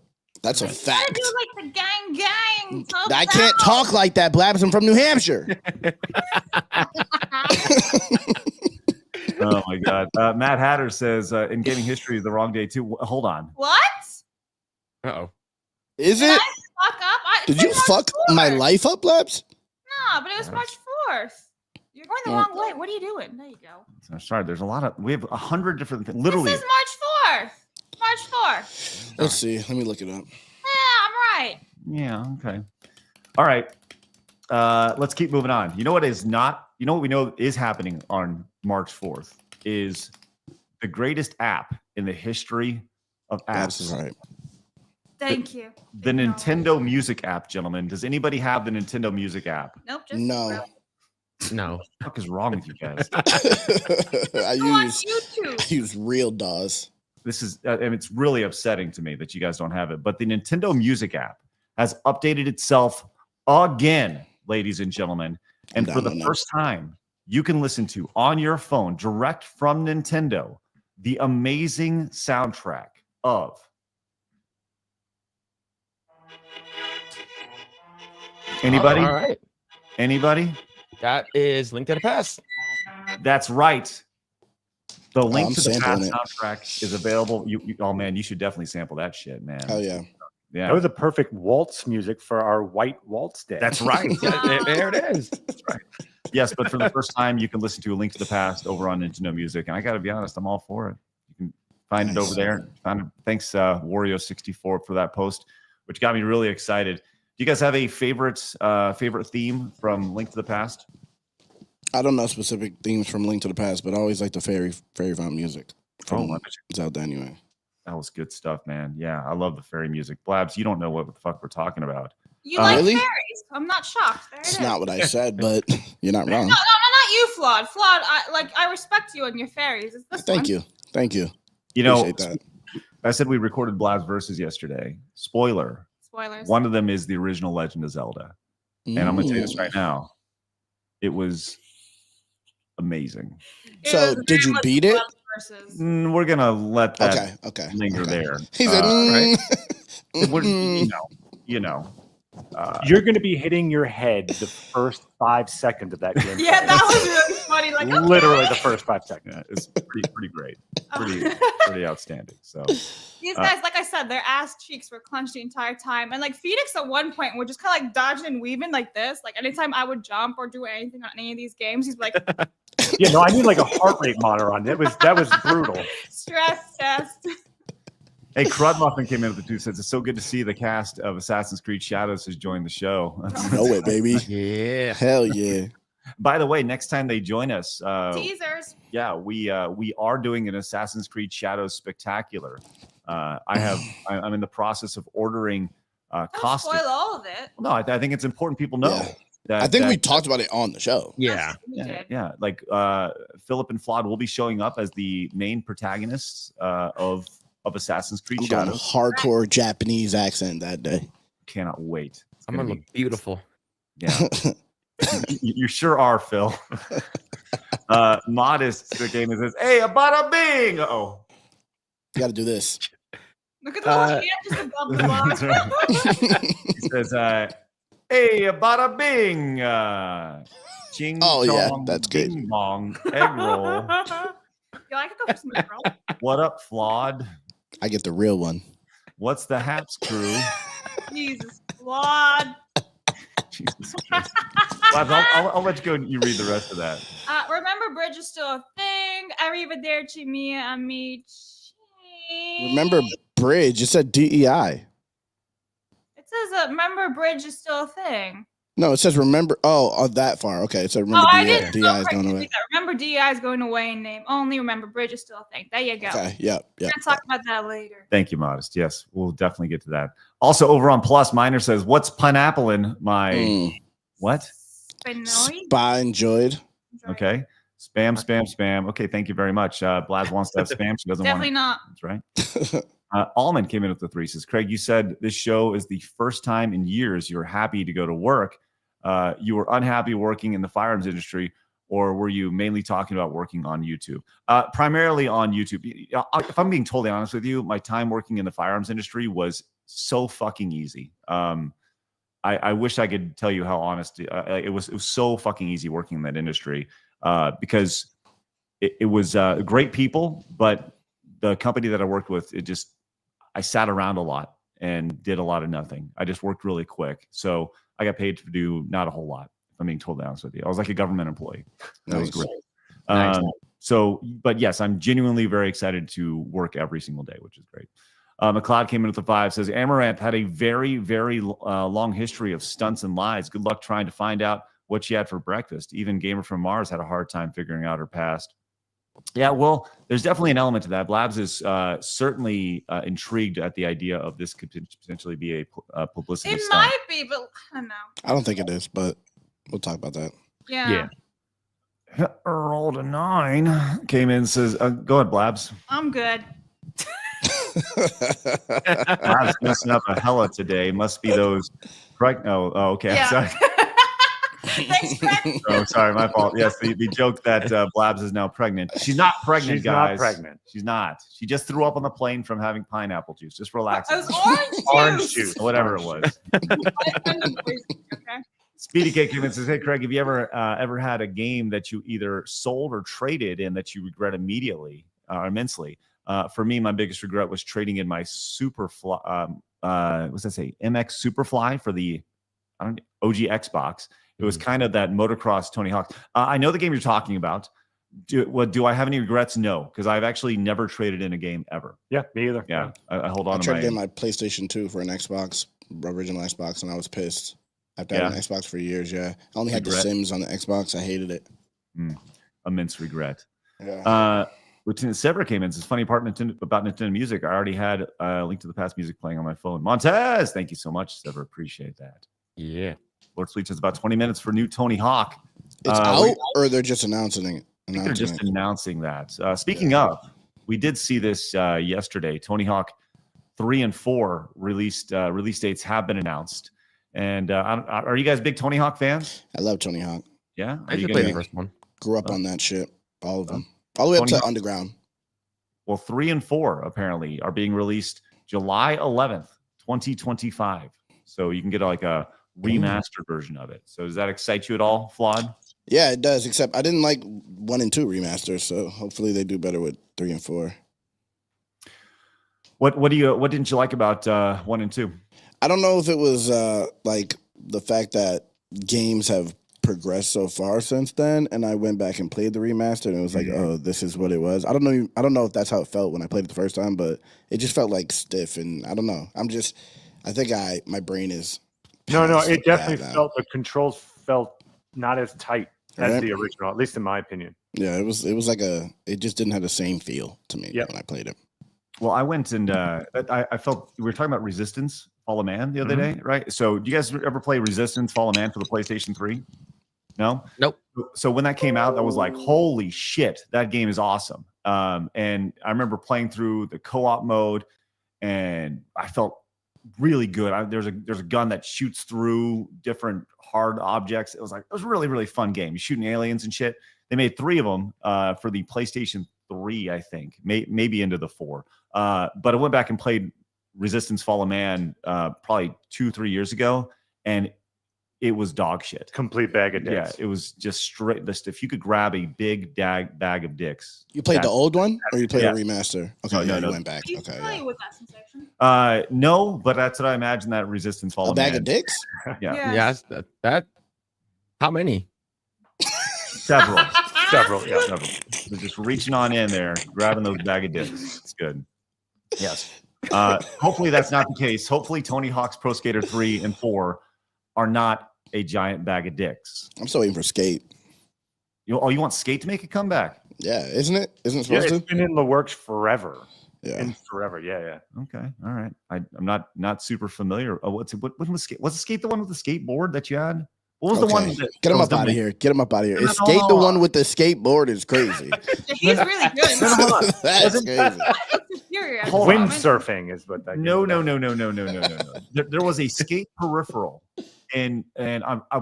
That's a fact. I do like the gang, tubs I can't talk like that, Blabs. I'm from New Hampshire. Oh my God. Matt Hatter says in gaming history, the wrong day too. Hold on. What? Uh-oh. Is Did it? I fuck up? Did you fuck my life up, Blabs? No, but it was March 4th. You're going the wrong way. What are you doing? There you go. I'm sorry. There's we have 100 different things. Literally. This is March 4th. March 4th. Let's see. Let me look it up. Yeah, I'm right. Yeah. Okay. All right. Let's keep moving on. You know what we know is happening on March 4th is the greatest app in the history of apps. That's right. Thank you. The Nintendo Music app, gentlemen. Does anybody have the Nintendo Music app? Nope. Just No. No. What the fuck is wrong with you guys? I use Real DAWs. This is, and it's really upsetting to me that you guys don't have it. But the Nintendo Music app has updated itself again, ladies and gentlemen. And for the first time, you can listen to on your phone, direct from Nintendo, the amazing soundtrack of anybody? All right. Anybody? That is Link to the Past. That's right. The Link I'm to the Past sampling it. soundtrack is available. Oh man, you should definitely sample that shit, man. Oh yeah. Yeah. That was the perfect waltz music for our white waltz day. That's right. There it is. That's right. Yes, but for the first time, you can listen to A Link to the Past over on Nintendo Music, and I got to be honest, I'm all for it. You can find it over there. Thanks, Wario64 for that post, which got me really excited. Do you guys have a favorite theme from Link to the Past? I don't know specific themes from Link to the Past, but I always like the fairy found music from Zelda anyway. That was good stuff, man. Yeah, I love the fairy music. Blabs, you don't know what the fuck we're talking about. You like Really? fairies? I'm not shocked. There it It's is. not what I said, but you're not wrong. No, not you, Flawed. Flawed. I respect you and your fairies. It's this Thank one. you. You know, Appreciate that. I said we recorded Blabs Versus yesterday. Spoiler. Spoilers. One of them is the original Legend of Zelda. And I'm going to tell you this right now. It was amazing. So, did you beat it? We're going to let that linger there. He said, right? You know. You're going to be hitting your head the first 5 seconds of that game. Yeah, that was really funny. Like literally the first 5 seconds. Yeah, it's pretty great. Pretty outstanding. So these guys, like I said, their ass cheeks were clenched the entire time. And like Phoenix at one point would just kind of like dodging and weaving like this. Like anytime I would jump or do anything on any of these games, he's like Yeah, no, I need like a heart rate monitor on it. That was brutal. stress test. Hey, Crud Muffin came in with the 2 cents. It's so good to see the cast of Assassin's Creed Shadows has joined the show. know it, baby. Yeah. Hell yeah. By the way, next time they join us, Teasers. yeah, we are doing an Assassin's Creed Shadows spectacular. I'm in the process of ordering Don't costumes. spoil all of it. No, I think it's important people know. Yeah. That, I think we talked about it on the show. Yeah. Yeah. Like Philip and Flawed will be showing up as the main protagonists of Assassin's Creed I'm going Shadows. hardcore Japanese accent that day. Cannot wait. I'm going to look beautiful. Yeah. You sure are, Phil. Modest the game says, "Hey, a bada bing!" Oh, You got to do this. Look at the whole hand just above the bar. He says, "Hey, a bada bing!" Ching Oh, yeah, chong, that's good. Bing bong, egg roll. Yo, I could go for some egg roll. What up, Flawed? I get the real one. What's the Haps crew? Jesus, Flawed. Jesus Christ. Labs, I'll let you go and you read the rest of that. Remember, bridge is still a thing. Arrivederci, mia amici. Remember Bridge? It said DEI. says that Remember Bridge is still a thing. No, it says remember. Oh, that far. Okay, so remember I DI, didn't DI know is going away. Remember DI is going away in name only. Remember Bridge is still a thing. There you go. Okay, yep. We're gonna talk about that later. Thank you, Modest. Yes, we'll definitely get to that. Also, over on Plus, Miner says, "What's pineapple in my what?" Spy enjoyed. Okay. Spam. Okay, thank you very much. Blabs wants to have spam. She doesn't Definitely want not. That's right. Almond came in with the 3. Says, Craig, you said this show is the first time in years you're happy to go to work. You were unhappy working in the firearms industry, or were you mainly talking about working on YouTube? Primarily on YouTube. If I'm being totally honest with you, my time working in the firearms industry was so fucking easy. I wish I could tell you how honest it was. It was so fucking easy working in that industry because it was great people, but the company that I worked with, I sat around a lot and did a lot of nothing. I just worked really quick. So I got paid to do not a whole lot, if I'm being totally honest with you. I was like a government employee. That was great. Nice. But yes, I'm genuinely very excited to work every single day, which is great. McLeod came in with the 5, says, Amouranth had a very, very long history of stunts and lies. Good luck trying to find out what she had for breakfast. Even Gamer from Mars had a hard time figuring out her past. Yeah, well, there's definitely an element to that. Blabs is certainly intrigued at the idea of this could potentially be a publicity It stunt. might be, but I don't know. I don't think it is, but we'll talk about that. Yeah. Earl to 9 came in and says, go ahead, Blabs. I'm good. Blabs messing up a hella today. Must be those. Okay. Yeah. Sorry. Thanks, Craig. Oh, sorry, my fault. Yes, the joke that Blabs is now pregnant. She's not pregnant, She's guys. not pregnant. She's not. She just threw up on the plane from having pineapple juice. Just relax. It was orange juice. Orange juice. Whatever it was. Okay. Speedy Cake even says, hey, Craig, have you ever had a game that you either sold or traded in that you regret immediately immensely? For me, my biggest regret was trading in my Superfly, what's that say? MX Superfly for the OG Xbox. It was kind of that motocross Tony Hawk. I know the game you're talking about. Do I have any regrets? No, because I've actually never traded in a game ever. Yeah, me either. Yeah, I hold on I to traded in my PlayStation 2 for an Xbox, original Xbox, and I was pissed. After having an Xbox for years, I only had The Sims on the Xbox. I hated it. Immense regret. Yeah. Lieutenant Sever came in. Says, funny part about Nintendo music. I already had a Link to the Past music playing on my phone. Montez, thank you so much, Sever. Appreciate that. Yeah. Lord Fleet says about 20 minutes for new Tony Hawk. It's out, or they're just announcing it? I think they're just announcing that. Speaking of, we did see this yesterday. Tony Hawk 3 and 4 release dates have been announced. And are you guys big Tony Hawk fans? I love Tony Hawk. Yeah? I just played the first one. Grew up on that shit. All of them. All the way up to Underground. Well, 3 and 4 apparently are being released July 11th, 2025. So you can get like a remastered version of it. So does that excite you at all, Flawed? Yeah, it does. Except I didn't like 1 and 2 remasters, so hopefully they do better with 3 and 4. What didn't you like about 1 and 2? I don't know if it was like the fact that games have progressed so far since then, and I went back and played the remaster, and it was like, oh, this is what it was. I don't know if that's how it felt when I played it the first time, but it just felt like stiff, and I don't know. I think my brain is. No, it definitely felt, the controls felt not as tight as the original, at least in my opinion. Yeah, it was like it just didn't have the same feel to me when I played it. Well, I went and I felt we were talking about Resistance Fall of Man the other day, right? So do you guys ever play Resistance Fall of Man for the PlayStation 3? No? Nope. So when that came out, I was like, holy shit, that game is awesome. And I remember playing through the co-op mode, and I felt really good. There's a gun that shoots through different hard objects. It was a really, really fun game. You're shooting aliens and shit. They made 3 of them for the PlayStation 3, I think, maybe into the 4. But I went back and played Resistance Fall of Man probably 2-3 years ago, and it was dog shit. Complete bag of dicks. Yeah, it was just straight. If you could grab a big bag of dicks. You played the old one, or you played a remaster? Okay, no, you went back. You Okay, play with that sensation? No, but that's what I imagine that Resistance Fall of Man. A bag of dicks? Yeah. Yes. That. How many? Several. Several. They're just reaching on in there, grabbing those bag of dicks. It's good. Yes. Hopefully that's not the case. Hopefully Tony Hawk's Pro Skater 3 and 4 are not a giant bag of dicks. I'm still waiting for Skate. You want Skate to make a comeback? Yeah, isn't it? Isn't it Yeah, supposed it's been in the works forever. Yeah. And forever. Yeah. Okay, all right. I'm not super familiar. Oh, what's Skate? Was Skate the one with the skateboard that you had? What was the one? That Get him was up out of done- here. Get him up out of here. No, Is Skate no. the one with the skateboard? Is crazy. He's really good. That's crazy. It's superior. Hold on. Windsurfing is what that No. is. There was a skate peripheral, and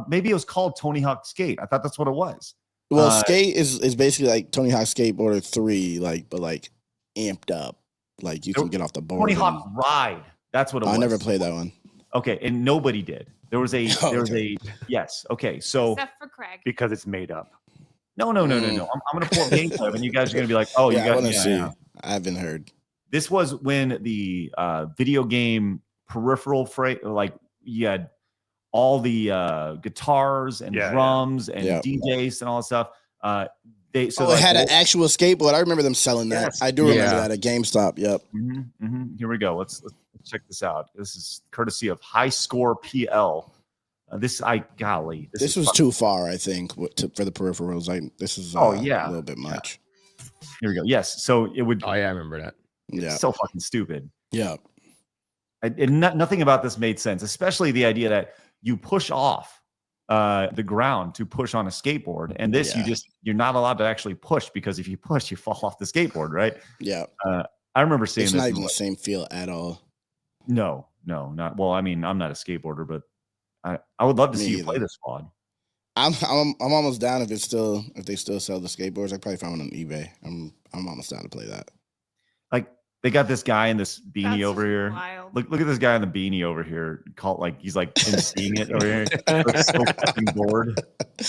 maybe it was called Tony Hawk Skate. I thought that's what it was. Well, Skate is basically like Tony Hawk Skateboarder 3, but amped up. Like you can get off the board. Tony Hawk Ride. That's what it was. I never played that one. Okay, and nobody did. There was a yes. Okay, so Except for Craig. Because it's made up. no. I'm gonna pull up gameplay, and you guys are gonna be like, oh, Yeah, you I got want to see. yeah. I haven't heard. This was when the video game peripheral you had all the guitars and drums and DJs and all that stuff. It had an actual skateboard. I remember them selling that. Yes. I do remember that at GameStop. Yep. Here we go. Let's check this out. This is courtesy of High Score PL. This was too far, I think, for the peripherals. This is a little bit much. Here we go. Yes. So it would. Oh yeah, I remember that. Yeah. So fucking stupid. Yeah. Nothing about this made sense, especially the idea that you push off the ground to push on a skateboard, and this you're not allowed to actually push, because if you push, you fall off the skateboard, right? Yeah. I remember seeing it's this. not even the same feel at all. No, not. Well, I mean, I'm not a skateboarder, but I would love to see you play this quad. I'm almost down if they still sell the skateboards. I probably found one on eBay. I'm almost down to play that. Like they got this guy in this beanie That's over here. wild. Look at this guy in the beanie over here. He's like seeing it over here. Like, so fucking bored.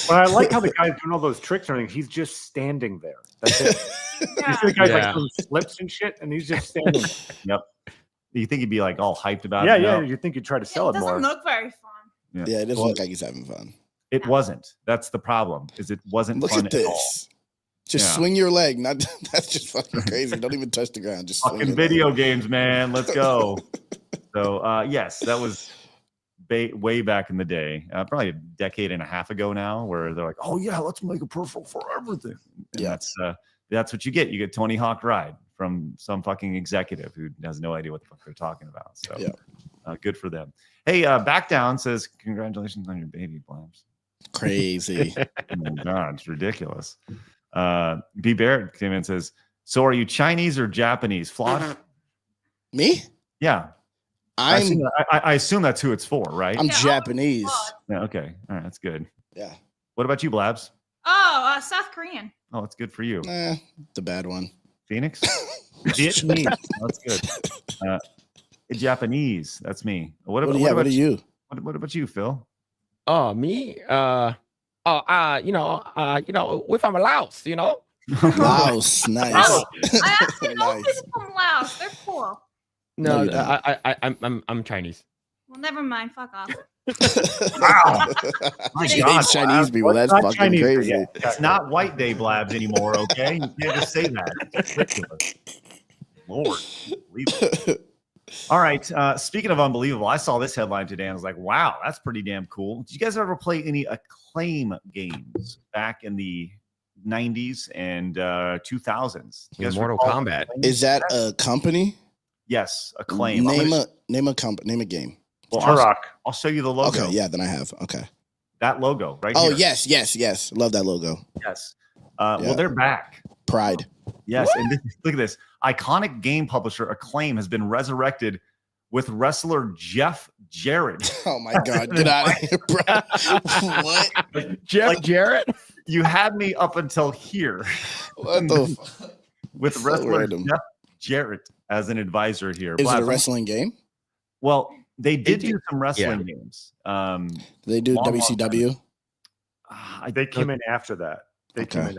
But I like how the guy's doing all those tricks and everything. He's just standing there. That's it. You see the guy's like doing flips and shit, and he's just standing there. Yep. You think he'd be like all hyped about it? Yeah. No. You think you'd try to sell it doesn't more. look very fun. Yeah, it doesn't look like he's having fun. It wasn't. That's the problem. Is it wasn't Look fun at at all. this. Just swing your leg. That's just fucking crazy. Don't even touch the ground. Just swing Fucking your video leg. games, man. Let's go. So yes, that was way back in the day, probably a decade and a half ago now, where they're like, "Oh yeah, let's make a peripheral for everything." And that's what you get. You get Tony Hawk Ride from some fucking executive who has no idea what the fuck they're talking about. So good for them. Hey, Back Down says, "Congratulations on your baby, Blabs." Crazy. Oh my God, it's ridiculous. B. Barrett came in and says, "So are you Chinese or Japanese?" Flawed. Me? Yeah. I assume that's who it's for, right? I'm Japanese. Yeah, okay. All right, that's good. Yeah. What about you, Blabs? Oh, South Korean. Oh, it's good for you. The bad one. Phoenix? Vietnamese. Oh, that's good. Japanese. That's me. What about you? What about you, Phil? Oh, me? We're from Laos, Laos, nice. I actually know Nice. people from Laos. They're cool. No, you don't. I'm Chinese. Well, never mind. Fuck off. Wow. My She God, hates Chinese people. That's Not fucking Chinese, crazy. yeah. it's not White Day Blabs anymore, okay? You can't just say that. It's ridiculous. Lord. Unbelievable. All right. Speaking of unbelievable, I saw this headline today and I was like, wow, that's pretty damn cool. Did you guys ever play any Acclaim games back in the 90s and 2000s? You guys Mortal recall Kombat. Acclaim? Is that a company? Yes, Acclaim. Name a game. Well, Turok. I'll show you the logo. Okay, yeah, then I have. Okay. That logo right Oh, here. yes. Love that logo. Yes. Well, they're back. Pride. Yes, and look at this. Iconic game publisher Acclaim has been resurrected with wrestler Jeff Jarrett. Oh my God, get out of here, bro. What? Jeff Jarrett? You had me up until here What the fuck? with So wrestler random. Jeff Jarrett as an advisor here. Is it a Blabs, wrestling game? Well, they did do- do some wrestling games. Do they do Long WCW? They came in after that. Okay.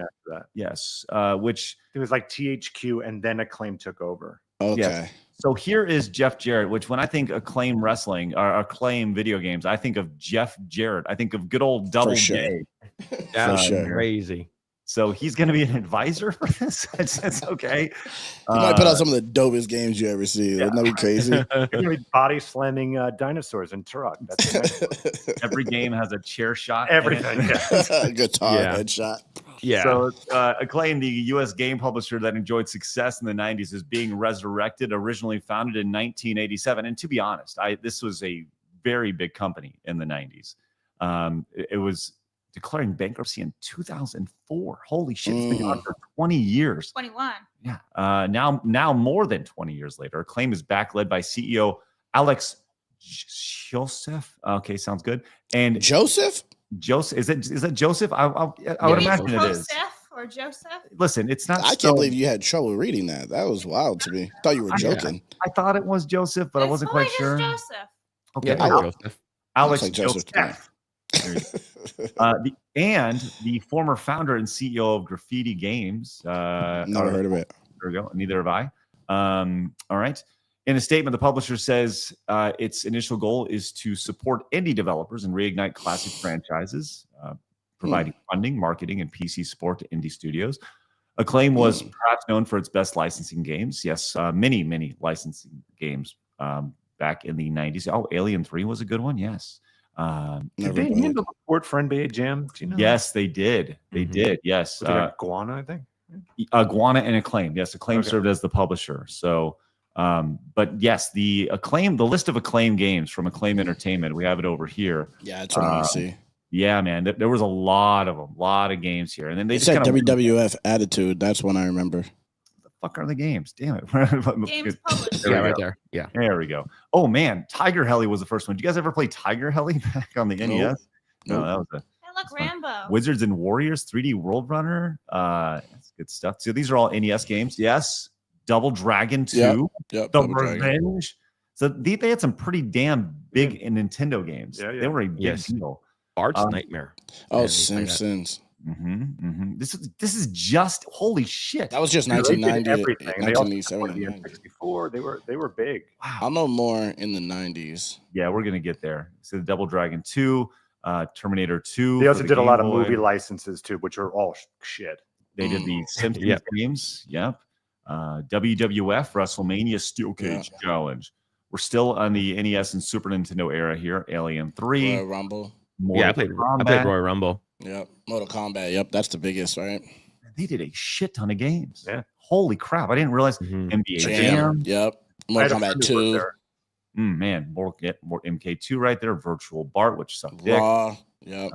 Yes, which It was like THQ, and then Acclaim took over. Okay. Yes. So here is Jeff Jarrett, which when I think Acclaim wrestling or Acclaim video games, I think of Jeff Jarrett. I think of good old Double sure. J. That's sure. crazy. So he's going to be an advisor for this. That's okay. He might put out some of the dopest games you ever see. Wouldn't that be crazy? You're gonna be body slamming dinosaurs in Turok. That's the next one. Every game has a chair shot. in it. Everything. Yeah. Guitar Yeah. headshot. Yeah. So Acclaim, the U.S. game publisher that enjoyed success in the 90s, is being resurrected, originally founded in 1987. And to be honest, this was a very big company in the 90s. It was declaring bankruptcy in 2004. Holy shit, it's been on for 20 years. 21. Yeah. Now more than 20 years later, Acclaim is back, led by CEO Alex Joseph. Okay, sounds good. And Joseph? Joseph, is that Joseph? I would imagine it is. Joseph or Joseph? Listen, it's not. I can't believe you had trouble reading that. That was wild to me. Thought you were joking. I thought it was Joseph, but I wasn't quite sure. Joseph. Okay, Yeah, Joseph. Alex Looks like Joseph to me. Joseph. The former founder and CEO of Graffiti Games. Never heard of it. There we go. Neither have I. All right. In a statement, the publisher says its initial goal is to support indie developers and reignite classic franchises, providing funding, marketing, and PC support to indie studios. Acclaim was perhaps known for its best licensing games. Yes, many licensing games back in the 90s. Oh, Alien 3 was a good one. Yes. Did they handle the port for NBA Jam? Do you know? Yes, they did. They did. Yes. Guana, I think. Guana and Acclaim. Yes, Acclaim served as the publisher. So, but yes, the list of Acclaim games from Acclaim Entertainment, we have it over here. Yeah, that's what I want to see. Yeah, man, there was a lot of them, a lot of games here, and then they said just kind of WWF Attitude. That's one I remember. the fuck are the games? Damn it! Games published. Yeah, right there. Yeah. There we go. Oh man, Tiger Heli was the first one. Did you guys ever play Tiger Heli back on the NES? No, that was Hey, look, Rambo. Wizards and Warriors 3D World Runner. That's good stuff. So these are all NES games. Yes. Double Dragon 2. Yep, The Double Dragon. Revenge. So they had some pretty damn big Nintendo games. Yeah, yeah. They were a big deal. Arch Nightmare. Oh, Yeah, Simpsons. This is just holy shit. That was just They did 1990. everything. They also 1987. supported the N64. They were big. I'll know more in the 90s. Yeah, we're gonna get there. So the Double Dragon 2, Terminator 2. They also for the did a lot of Game Boy. movie licenses too, which are all shit. They did the Simpsons Yep. games. Yep. WWF WrestleMania Steel Cage Challenge. We're still on the NES and Super Nintendo era here. Alien 3. Royal Rumble. Yeah, I played Royal Rumble. Yep. Mortal Kombat. Yep. That's the biggest, right? They did a shit ton of games. Yeah. Holy crap. I didn't realize Mhm. NBA Jam. Yep. I Mortal had a friend Kombat who worked 2. there. Man, more MK2 right there. Virtual Bart, which sucked dick. Raw. Yep.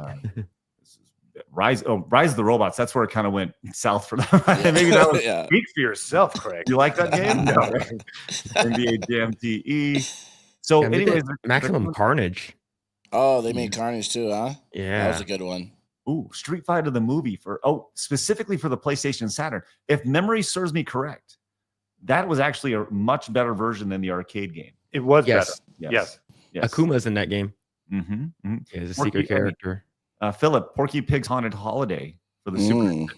Rise of the Robots. That's where it kind of went south for them. Maybe that was. yeah. Speak for yourself, Craig. You like that game? No. NBA Jam TE. So, Yeah, they did anyways, Maximum Carnage. Oh, they made Carnage too, huh? That Yeah. was a good one. ooh, Street Fighter the movie specifically for the PlayStation and Saturn. If memory serves me correct, that was actually a much better version than the arcade game. It was Yes. better. Yes. Akuma's in that game. Mm-hmm. He's a Porky secret Pig. character. Philip, Porky Pig's Haunted Holiday for the Super Mm. Nintendo.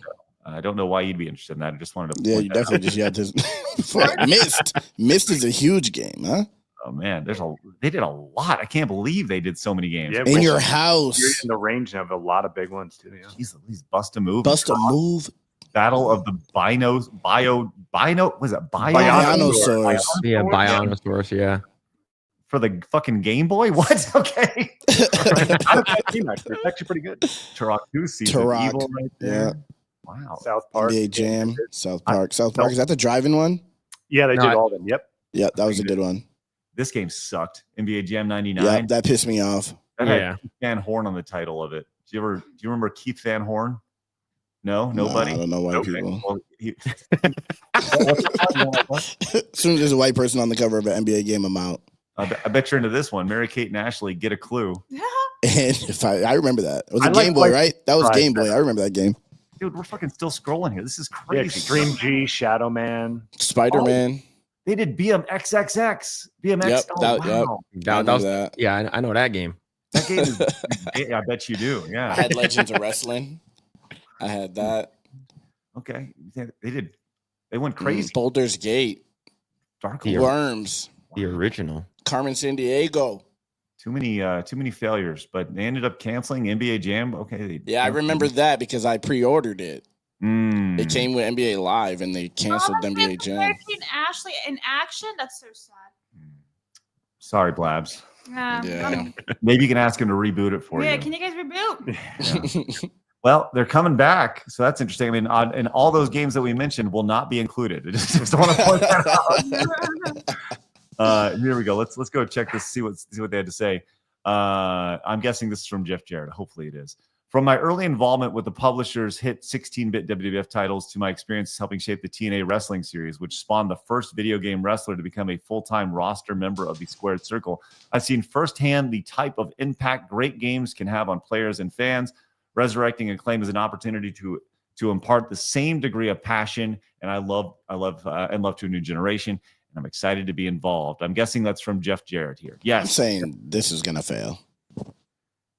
I don't know why you'd be interested in that. I just wanted to. Yeah, point you that out. definitely just had this. Mist. Mist is a huge game, huh? Oh man, they did a lot. I can't believe they did so many games. Yeah, In your You're house. in the range of a lot of big ones too. Yeah. He's bust a move. Bust a move. Battle of the was it Bionosaurs. Yeah, Bionosaurs. Yeah. for the fucking Game Boy? What? Okay. Team actually, it's actually pretty good. Turok 2 season Turok. evil right there. Wow. South Park. NBA Jam. South Park. South Park. Is that the driving one? Yeah, they No, did I- all of them. Yep. Yeah, that was a good one. This game sucked. NBA Jam 99. Yeah, that pissed me off. That had Yeah. Keith Van Horn on the title of it. Do you remember Keith Van Horn? No, Nah, nobody. I don't know white Okay. people. Well, As soon as there's a white person on the cover of an NBA game, I'm out. I bet you're into this one. Mary Kate and Ashley, Get a Clue. And if I remember that. It was I a like Game Boy, white right? That was Right. Game Boy. I remember that game. Dude, we're fucking still scrolling here. This is Yeah, crazy. Extreme G, Shadow Man. Spider-Man. They did BMXXX. BMX. Yep, Oh, that- wow. yep. That, I that was, remember that. yeah, I know that game. That game is. I bet you do. I Yeah. had Legends of Wrestling. I had that. Okay. They went crazy. Boulder's Gate. Dark Yeah. Lord. Worms. The original. Carmen San Diego. Too many failures, but they ended up canceling NBA Jam. Okay. Yeah, I remember that because I pre-ordered it. It came with NBA Live, and they canceled NBA Jam. American Ashley in action. That's so sad. Sorry, Blabs. Yeah. Maybe you can ask him to reboot it for you. Yeah, can you guys reboot? Yeah. Well, they're coming back, so that's interesting. I mean, and all those games that we mentioned will not be included. I just want to point that out. Here we go. Let's go check this. See what they had to say. I'm guessing this is from Jeff Jarrett. Hopefully, it is. From my early involvement with the publisher's hit 16-bit WWF titles to my experience helping shape the TNA wrestling series, which spawned the first video game wrestler to become a full-time roster member of the Squared Circle, I've seen firsthand the type of impact great games can have on players and fans. Resurrecting Acclaim is an opportunity to impart the same degree of passion and love to a new generation. And I'm excited to be involved. I'm guessing that's from Jeff Jarrett here. Yes. I'm saying this is gonna fail.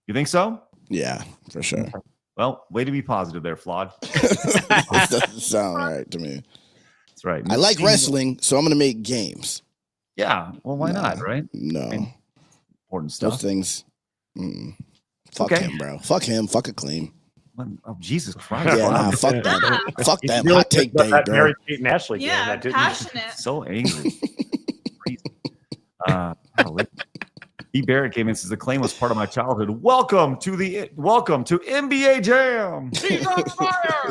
You think so? Yeah, for sure. Well, way to be positive there, Flawed. This doesn't sound right to me. That's right. I like wrestling, so I'm gonna make games. Yeah. Well, why not, right? No. Important stuff. Those things. Fuck him, bro. Fuck him. Fuck Acclaim. Oh, Jesus Christ. Yeah, nah, fuck them. Fuck them. Hot take day, that bro. Mary Kate and Ashley game. Yeah, That didn't. passionate. So angry. E. Barrett came in and says Acclaim was part of my childhood. Welcome to NBA Jam.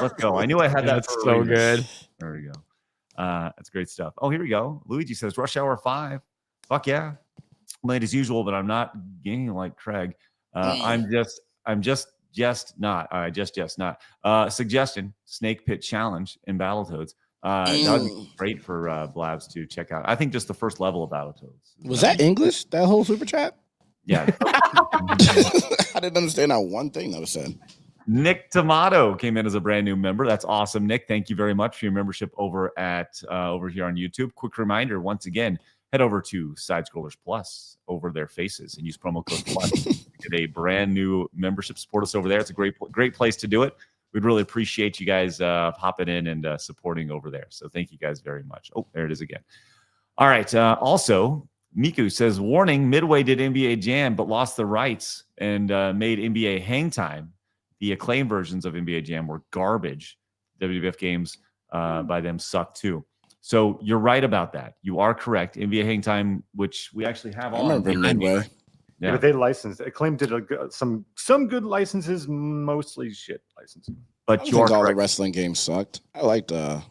Let's go. I knew I had that. That's so good. There we go. That's great stuff. Oh, here we go. Luigi says Rush Hour 5. Fuck yeah. Late as usual, but I'm not gaining like Craig. I'm just not. All right, just not. Suggestion: Snake Pit Challenge in Battletoads. That would be great for Blabs to check out. I think just the first level of Battletoads. Was that English? That whole super chat? Yeah. I didn't understand that one thing that was said. Nick Tomato came in as a brand new member. That's awesome, Nick. Thank you very much for your membership over here on YouTube. Quick reminder, once again, head over to Side Scrollers Plus over their faces and use promo code Plus to get a brand new membership. Support us over there. It's a great place to do it. We'd really appreciate you guys popping in and supporting over there. So thank you guys very much. Oh, there it is again. All right. Also, Miku says, warning, Midway did NBA Jam but lost the rights and made NBA Hang Time. The Acclaim versions of NBA Jam were garbage. WWF games by them suck too. So you're right about that. You are correct. NBA Hang Time, which we actually have on. I remember Midway. Yeah, but they licensed. Acclaim did some good licenses, mostly shit licensing. But you think all the wrestling games sucked. I liked. There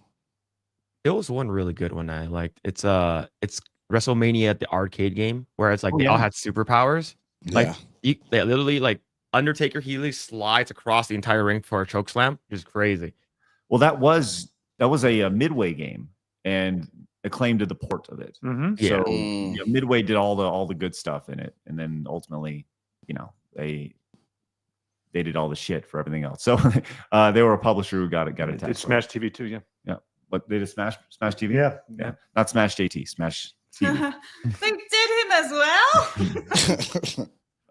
was one really good one I liked. It's WrestleMania, the arcade game, where it's like they all had superpowers. Like they literally like Undertaker, he literally slides across the entire ring for a choke slam. Which is crazy. Well, that was a Midway game, and Acclaim did the port of it. Mm-hmm. So Midway did all the good stuff in it, and then ultimately, they did all the shit for everything else. So they were a publisher who got attacked. It's Smash TV too, yeah. Yeah, but they just Smash TV. Yeah. Not Smash JT, Smash TV. They did him as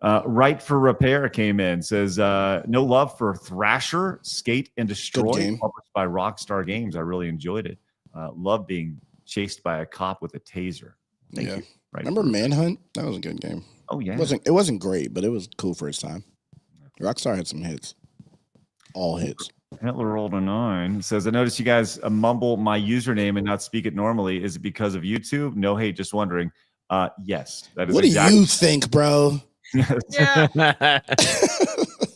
well. Right for Repair came in, says no love for Thrasher, Skate and Destroy, published by Rockstar Games. I really enjoyed it. Love being chased by a cop with a taser. Thank you. Right. Remember Manhunt? That was a good game. Oh yeah. It wasn't great, but it was cool for its time. Rockstar had some hits. All hits. Hitler rolled a 9. Says, I noticed you guys mumble my username and not speak it normally. Is it because of YouTube? No hate, just wondering. Yes. That is what do you think, bro? Yeah.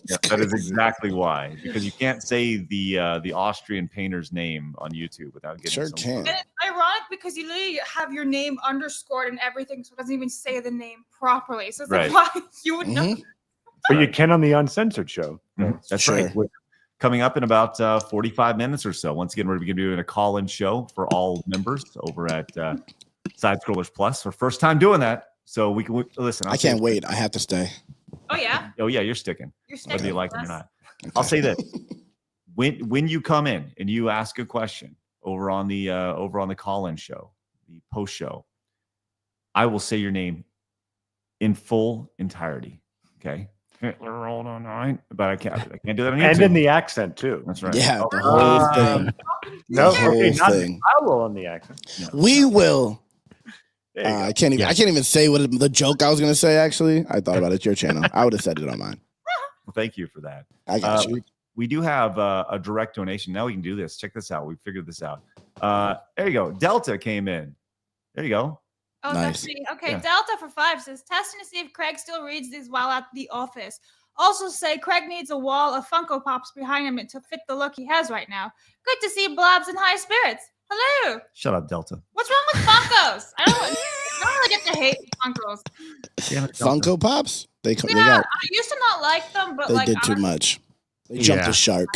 Yeah, that is exactly why. Because you can't say the Austrian painter's name on YouTube without getting sure can. And it's ironic because you literally have your name underscored and everything, so it doesn't even say the name properly. So it's like, why you would know. But you can on the Uncensored show. Mm-hmm. That's right. Coming up in about 45 minutes or so. Once again, we're going to be doing a call-in show for all members over at Side Scrollers Plus. For first time doing that. So we can listen. I can't wait. I have to stay. Oh yeah. Oh yeah, you're sticking. You're sticking. Whether you like it or not. Okay. I'll say this: when you come in and you ask a question over on the call-in show, the post show, I will say your name in full entirety. Okay. Hitler rolled on 9, but I can't do that on YouTube. And in the accent too. That's right. Yeah, the whole thing. No, the whole thing. I will on the accent. Yeah. We will. I can't even say what the joke I was gonna say. Actually, I thought about it. It's your channel. I would have said it on mine. Well, thank you for that. I got you. we do have a direct donation. Now we can do this. Check this out. We figured this out. There you go. Delta came in. There you go. Oh, Nice. that's me. Okay, Yeah. Delta for 5 says, testing to see if Craig still reads these while at the office. Also say Craig needs a wall of Funko Pops behind him to fit the look he has right now. Good to see Blabs in high spirits. Hello. Shut up, Delta. What's wrong with Funkos? I don't really get to hate Funkos. Damn it, Delta. Funko Pops? They Yeah, I used to not like them, but they like did too much. They jumped Yeah. the shark.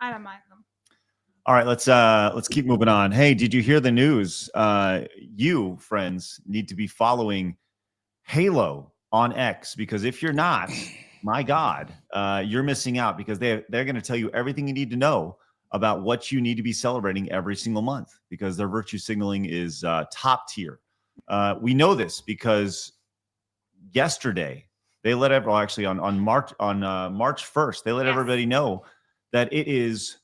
I don't mind them. All right, let's keep moving on. Hey, did you hear the news? You, friends, need to be following Halo on X, because if you're not, my God, you're missing out, because they're going to tell you everything you need to know about what you need to be celebrating every single month, because their virtue signaling is top tier. We know this because yesterday they let everyone, actually on March 1st, they let everybody know that it is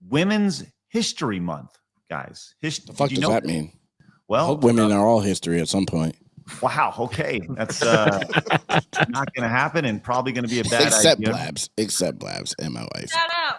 Women's History Month, guys. The fuck does that mean? I Well, hope women are all history at some point. wow. Okay, that's not going to happen, and probably going to be a bad Except idea. Blabs. Except Blabs and my wife. Shout out.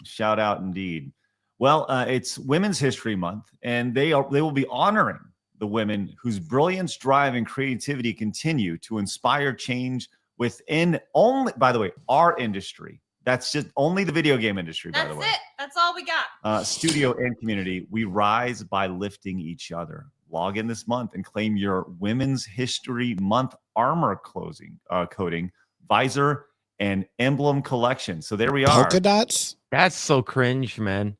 Shout out, indeed. Well, it's Women's History Month, and they will be honoring the women whose brilliance, drive, and creativity continue to inspire change within only, by the way, our industry. That's just only the video game industry, by the That's way. it. That's all we got. Studio and community, we rise by lifting each other. Log in this month and claim your Women's History Month armor coating, visor, and emblem collection. So there we are. Polka dots? That's so cringe, man.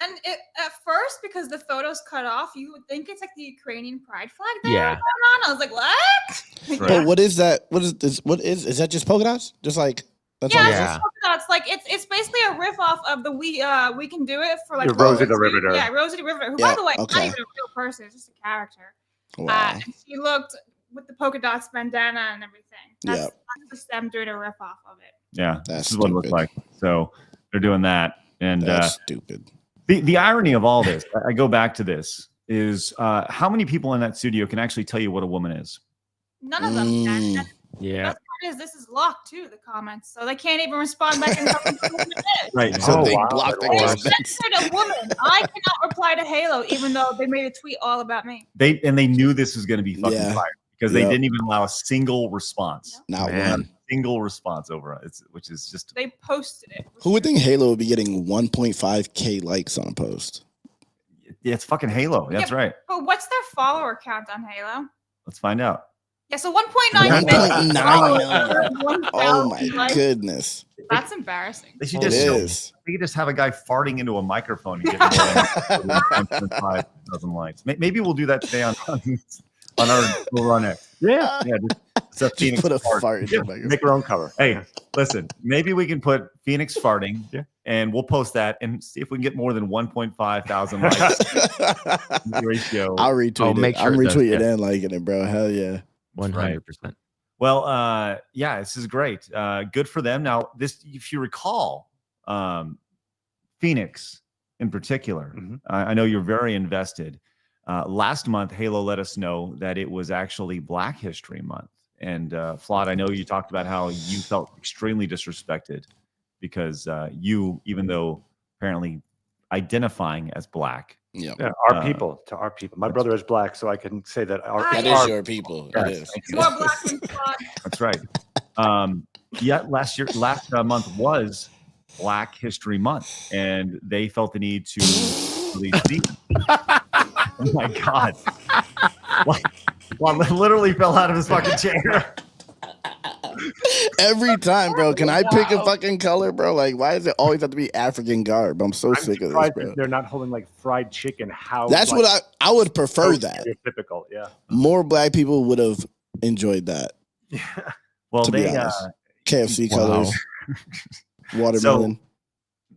And at first, because the photo's cut off, you would think it's like the Ukrainian pride flag there Yeah. going on. I was like, what? Right. But what is that? What is this? What is that just polka dots? Just like that's all Yeah, it it's is? Yeah. just polka dots. Like it's basically a riff off of the we can do it for like Yeah, Rosie the World War II. Riveter. Yeah, Rosie the Riveter, who Yeah, by the way, okay. not even a real person, it's just a character. Wow. And she looked with the polka dots bandana and everything. That's, Yep. that's just them doing a riff off of it. Yeah, That's this is what it looks stupid. like. So they're doing that. And That's stupid. the irony of all this, I go back to this, is how many people in that studio can actually tell you what a woman is? None of them can. Mm. That's Yeah. part is this is locked too, the comments. So they can't even respond back and tell me who it is. Right. So Oh, they wow. blocked the They comments. censored a woman. I cannot reply to Halo, even though they made a tweet all about me. They knew this was going to be fucking Yeah. fire, because they Yep. didn't even allow a single response. Not Man. one. Single response over it, which is just They posted it. Who would think Halo would be getting 1.5K likes on a post? it's fucking Halo. That's Yeah. right. But what's their follower count on Halo? Let's find out. Yeah, so 1.9 1.9 million. Oh my 1,000 likes. goodness. That's embarrassing. They should It just show, is. they could just have a guy farting into a microphone and get more than 1,500 likes. Maybe we'll do that today on our We'll Run It. Yeah. Yeah, just a Just Phoenix put a fart. fart in Yeah. the microphone. Make your own cover. Hey, listen, maybe we can put Phoenix farting, Yeah. and we'll post that and see if we can get more than 1.5 thousand likes. Ratio. I'll retweet Oh, it. make sure I'm it does, retweeting yeah. and liking it, bro. Hell yeah. 100%. Well, yeah, this is great. Good for them. Now, this, if you recall, Phoenix in particular, Mhm. I know you're very invested. Last month, Halo let us know that it was actually Black History Month. And Flawed, I know you talked about how you felt extremely disrespected because you, even though apparently identifying as Black, Yeah. Yeah, our people to our people. My brother is black, so I can say that our, That That is is your people. It Yes, is. thank you. More black than fraud. That's right. Yet last month was Black History Month, and they felt the need to release these. Oh my God! Well, literally fell out of his fucking chair. Every time, bro. Can I pick a fucking color, bro? Like, why does it always have to be African garb? I'm so I'm sick of this, surprised bro. that they're not holding like fried chicken. How That's like, what I would prefer so that. stereotypical. Yeah. More black people would have enjoyed that. Well, To be they honest. KFC Wow. colors, watermelon.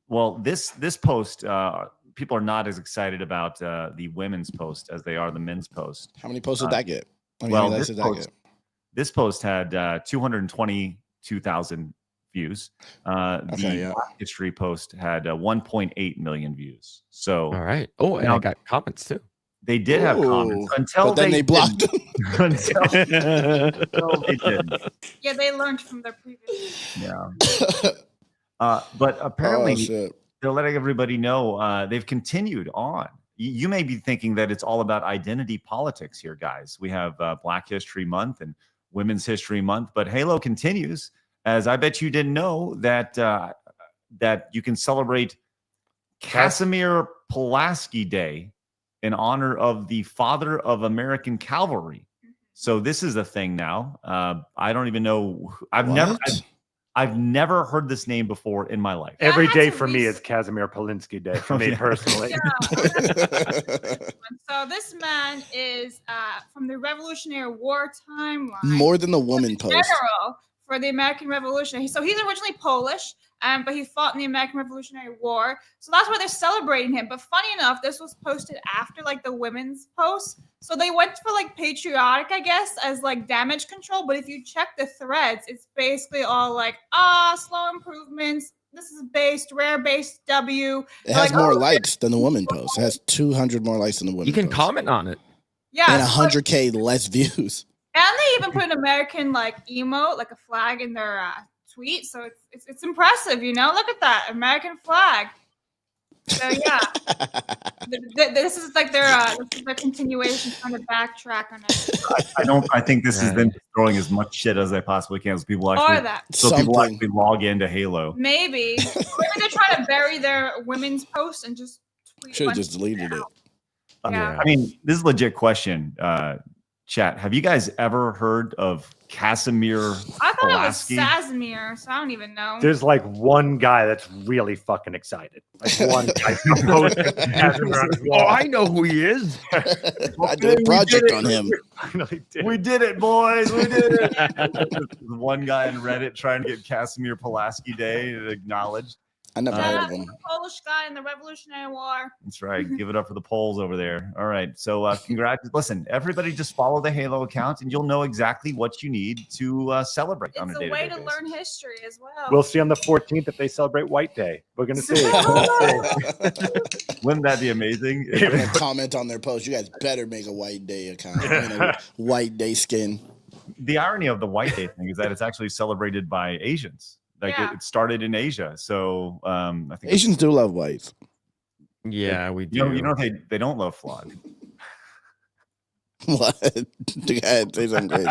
well this post. People are not as excited about the women's post as they are the men's post. How many posts did that get? I mean, well, how many likes this did that post- get? This post had 222,000 views. The yeah. Black History post had 1.8 million views. So All right. Oh, and Now- I got comments too. they did have comments Ooh, until But then they blocked didn't. them. until they didn't. Yeah, they learned from their previous. Yeah. But apparently, Oh, shit. they're letting everybody know they've continued on. You may be thinking that it's all about identity politics here, guys. We have Black History Month and Women's History Month, but Halo continues. As I bet you didn't know that that you can celebrate Casimir Pulaski Day in honor of the father of American cavalry. So this is a thing now. I don't even know. I've never heard this name before in my life. Every day for me is Casimir Polinsky Day for me personally. So this man is from the Revolutionary War timeline. More than the woman post. General for the American Revolution. So he's originally Polish, but he fought in the American Revolutionary War. So that's why they're celebrating him. But funny enough, this was posted after like the women's post. So they went for like patriotic, I guess, as like damage control. But if you check the threads, it's basically all like, slow improvements. This is rare based W. It has more likes than the woman post. It has 200 more likes than the woman You can post. comment on it. Yeah. And 100K less views. And they even put an American like emote, like a flag in their tweet. So it's impressive, you know? Look at that American flag. So yeah, this is like their continuation, trying to backtrack on it. I think this is them throwing as much shit as they possibly can, so people Or actually, that. people actually log into Halo. Maybe they're trying to bury their women's post and just tweet. Should have just deleted it. Yeah. I mean, this is a legit question. Chat, have you guys ever heard of Casimir I thought Pulaski? it was Casimir, so I don't even know. There's like one guy that's really fucking excited. Like one guy. Oh, I know who he is. I did a project on him. We did it, boys. We did it. One guy on Reddit trying to get Casimir Pulaski Day acknowledged. I never heard of The him. Polish guy in the Revolutionary War. That's right. Give it up for the polls over there. All right. So congrats. Listen, everybody just follow the Halo account and you'll know exactly what you need to celebrate on a It's day-to-day a way to basis. learn history as well. We'll see on the 14th if they celebrate White Day. We're going to see. Wouldn't that be amazing? Comment on their post. You guys better make a White Day account. A White Day skin. The irony of the White Day thing is that it's actually celebrated by Asians. Like it started in Asia. So I think Asians do love whites. Yeah, we do. You know they don't love flawed. What? The guy say something crazy.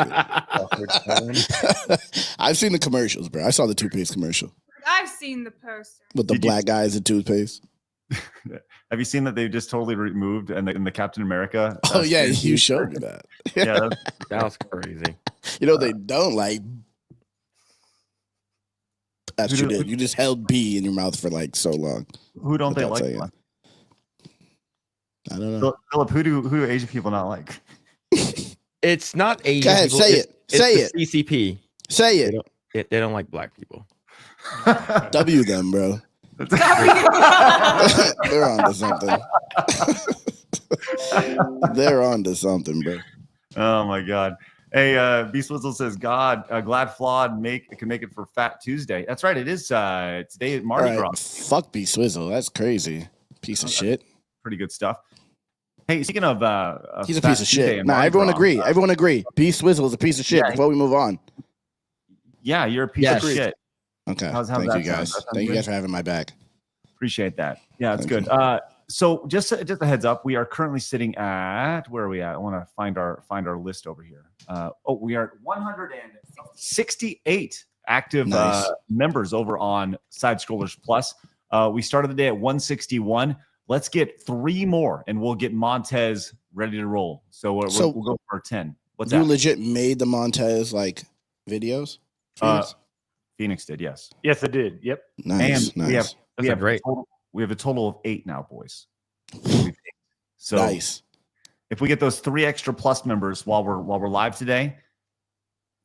I've seen the commercials, bro. I saw the toothpaste commercial I've seen the poster. with the black guys and toothpaste. Have you seen that they just totally removed and in the Captain America? Oh yeah, you showed me that. Yeah, that was crazy. You know they don't like. That's what you did. You just held B in your mouth for like so long. Who don't they like? I don't know. Philip, who do Asian people not like? It's not Asian. Go ahead, people, say it. Say it's the CCP. Say it. They don't like black people. W them, bro. They're on to something. They're on to something, bro. Oh my God. Hey, Beast Whistle says, glad Flawed can make it for Fat Tuesday. That's right. It is today at Mardi Gras. Fuck B Swizzle. That's crazy. Piece of shit. Pretty good stuff. Hey, speaking of he's a piece of shit. Nah, everyone agree. Everyone agree. B Swizzle is a piece of shit. Before we move on. Yeah, you're a piece of shit. Okay. How's Thank that you guys. sound? Thank you guys for having my back. Appreciate that. Yeah, it's good. So just a heads up, we are currently sitting at, where are we at? I want to find our list over here. We are at 168 active members over on Side Scrollers Plus. We started the day at 161. Let's get 3 more and we'll get Montez ready to roll. So we'll go for 10. What's that? You legit made the Montez like videos? Phoenix did, yes. Yes, it did. Yep. Nice. And nice. we have a total of 8 now, boys. So nice. If we get those 3 extra plus members while we're live today,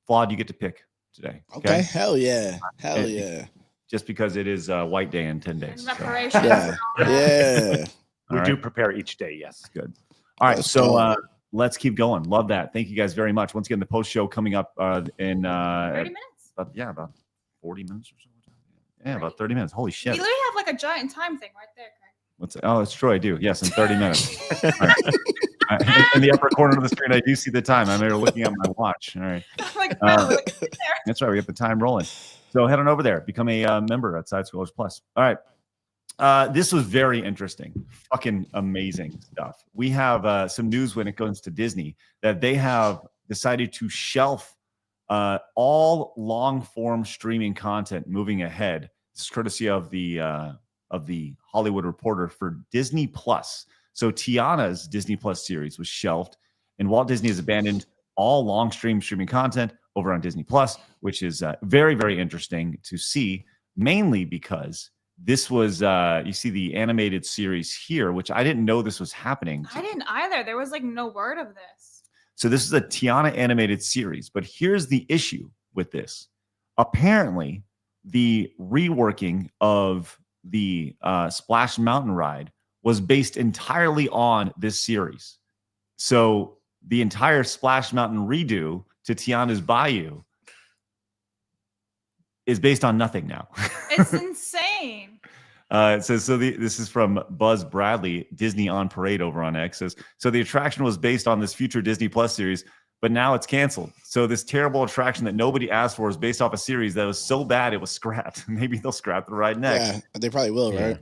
Flawed, you get to pick today. Okay. Hell yeah. Hell yeah. Just because it is White Day in 10 days. Preparation. Yeah. Yeah. We do prepare each day. Yes. Good. All right. So let's keep going. Love that. Thank you guys very much. Once again, the post show coming up in 30 minutes. About 40 minutes or so. Yeah, about 30 minutes. Holy shit. You literally have like a giant time thing right there, Craig. What's it? Oh, it's true. I do. Yes, in 30 minutes. In the upper corner of the screen, I do see the time. I'm there looking at my watch. All right. Like, no, that's right. We have the time rolling. So head on over there, become a member at Side Scrollers Plus. All right. This was very interesting. Fucking amazing stuff. We have some news when it comes to Disney that they have decided to shelf all long-form streaming content moving ahead. This is courtesy of the Hollywood Reporter for Disney Plus. So Tiana's Disney Plus series was shelved, and Walt Disney has abandoned all long-streaming content over on Disney Plus, which is very, very interesting to see, mainly because this was, you see the animated series here, which I didn't know this was happening. I didn't either. There was like no word of this. So this is a Tiana animated series, but here's the issue with this. Apparently, the reworking of the Splash Mountain ride was based entirely on this series. So the entire Splash Mountain redo to Tiana's Bayou is based on nothing now. It's insane. It says, this is from Buzz Bradley, Disney on Parade over on X. Says, so the attraction was based on this future Disney Plus series, but now it's canceled. So this terrible attraction that nobody asked for is based off a series that was so bad it was scrapped. Maybe they'll scrap the ride next. Yeah, they probably will, right?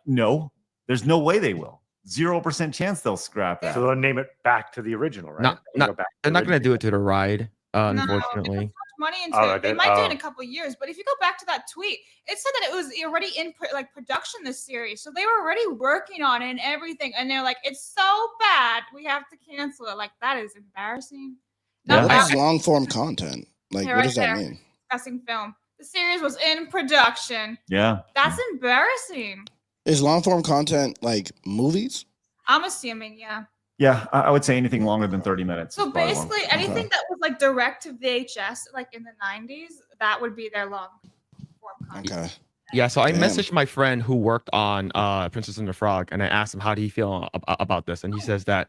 No, there's no way they will. 0% chance they'll scrap that. So they'll name it back to the original, right? They're not going to do it to the ride, unfortunately. No, money into it. They might do it in a couple of years, but if you go back to that tweet, it said that it was already in production, this series, so they were already working on it and everything, and they're like, it's so bad we have to cancel it. Like, that is embarrassing. Yeah. What is long form content? Like, Yeah, what right does that there. mean? Discussing film. The series was in production. Yeah. That's embarrassing. Is long form content like movies? I'm assuming, yeah. Yeah, I would say anything longer than 30 minutes. So is probably basically, anything that was like direct to VHS, like in the 90s, that would be their long form content. Okay. Yeah, so I Damn. messaged my friend who worked on Princess and the Frog, and I asked him how do he feel about this, and he says that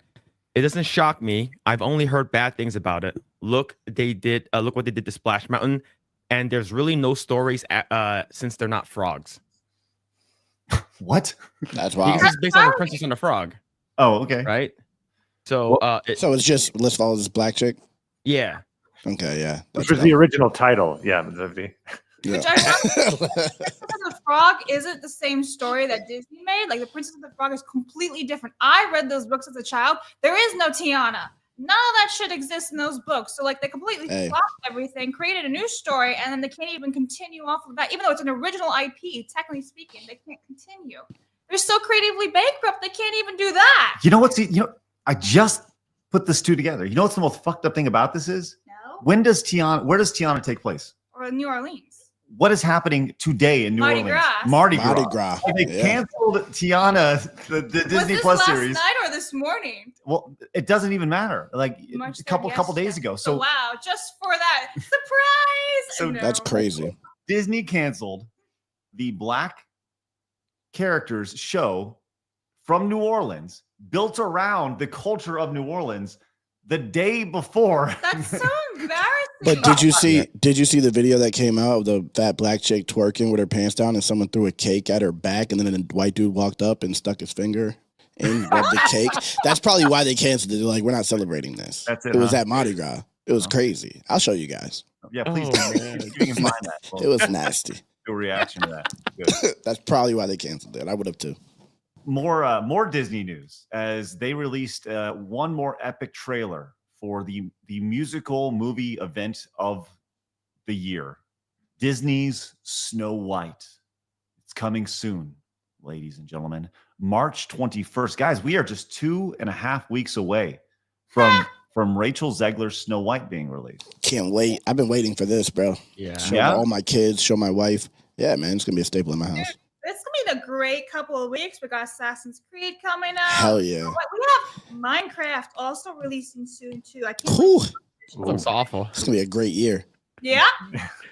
it doesn't shock me. I've only heard bad things about it. Look, look what they did to Splash Mountain, and there's really no stories since they're not frogs. What? That's wild. Because it's based on the Princess and the Frog, Oh, okay. right? So, So it's just let's follow this black chick. yeah. Okay, yeah. Which was the original title. Yeah. Yeah. Which I love. Princess and the Frog isn't the same story that Disney made. Like, the Princess and the Frog is completely different. I read those books as a child. There is no Tiana. None of that shit exists in those books. So, like, they completely flopped everything, created a new story, and then they can't even continue off of that. Even though it's an original IP, technically speaking, they can't continue. They're so creatively bankrupt, they can't even do that. You know what's I just put this two together. You know what's the most fucked up thing about this is? No? Where does Tiana take place? Or New Orleans. What is happening today in New Mardi Orleans? Gras. Mardi Mardi Gras. Gras. They Yeah. canceled Tiana, the Disney Was this Plus last series. night or this morning? Well, it doesn't even matter. Like March a couple 30th, days yeah. ago. So So wow, just for that surprise. So No. That's crazy. Disney canceled the Black characters show from New Orleans, built around the culture of New Orleans, the day before. That's so embarrassing. But did you see the video that came out of the fat black chick twerking with her pants down and someone threw a cake at her back and then a white dude walked up and stuck his finger in rubbed the cake? That's probably why they canceled it. They're like, we're not celebrating this. That's it, It was huh? at Mardi Gras. It was crazy. I'll show you guys. Yeah, please. Oh, do. man. If you can find that. It was nasty. Do a reaction to that. Good. That's probably why they canceled it. I would have too. More Disney news as they released one more epic trailer for the musical movie event of the year, Disney's Snow White. It's coming soon, ladies and gentlemen. March 21st. Guys, we are just 2.5 weeks away from Rachel Zegler's Snow White being released. Can't wait. I've been waiting for this, bro. Yeah. Show Yeah? all my kids, show my wife. Yeah, man, it's gonna be a staple in my house. It's gonna be a great couple of weeks. We got Assassin's Creed coming out. Hell yeah. We have Minecraft also releasing soon too. I can't. Whew. Looks awful. It's gonna be a great year. Yeah.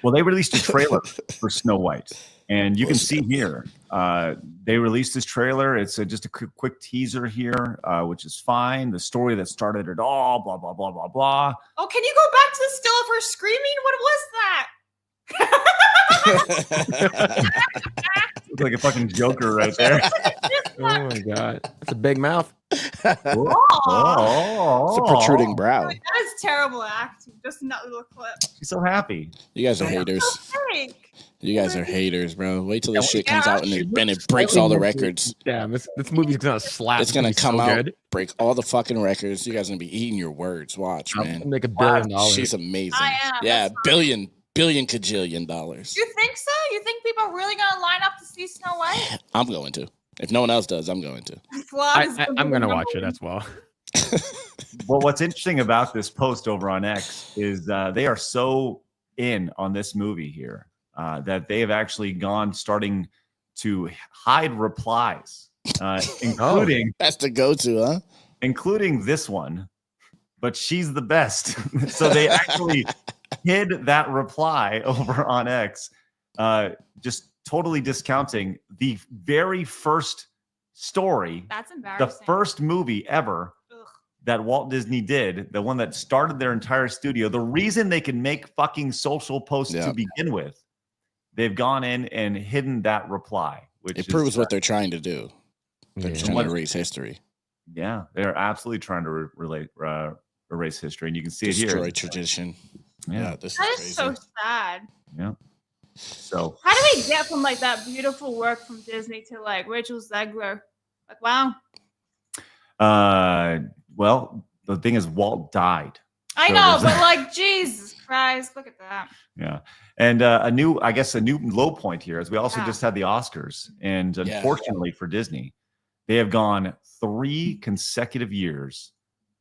Well, they released a trailer for Snow White, and you can see here they released this trailer. It's just a quick teaser here, which is fine. The story that started it all, blah blah blah blah blah. Oh, can you go back to the still of her screaming? What was that? Looks like a fucking Joker right there. Oh my god, that's a big mouth. Oh, It's a protruding brow. That is terrible acting just in that little clip. She's so happy. You guys are haters. So fake. You guys are haters, bro. Wait till this shit Yeah, comes out and it breaks all the records. Damn, this movie's gonna slap. It's gonna come so out, good. break all the fucking records. You guys are gonna be eating your words. Watch, man. Make $1 billion. She's amazing. I am. Yeah, billion cajillion dollars. You think so? You think people are really gonna line up to see Snow White? I'm going to. If no one else does, I'm going to. I'm gonna watch it as well. Well, what's interesting about this post over on X is they are so in on this movie here that they have actually starting to hide replies, including That's the go-to, huh? including this one. But she's the best, so they actually hid that reply over on X, just totally discounting the very first story, That's embarrassing. the first movie ever Ugh. that Walt Disney did, the one that started their entire studio. The reason they can make fucking social posts to begin with, they've gone in and hidden that reply, which It proves what they're trying to do. They're Yeah. trying to erase history. Yeah, they're absolutely trying to erase history, and you can see Destroy it here. tradition. Yeah. This That is is crazy. so sad. Yeah. So How do we get from like that beautiful work from Disney to like Rachel Zegler? Like, wow. well, the thing is, Walt died. I So know, there's- but like, Jesus Christ, look at that. Yeah. And a new low point here is we also Yeah. just had the Oscars. And Yeah. unfortunately for Disney, they have gone 3 consecutive years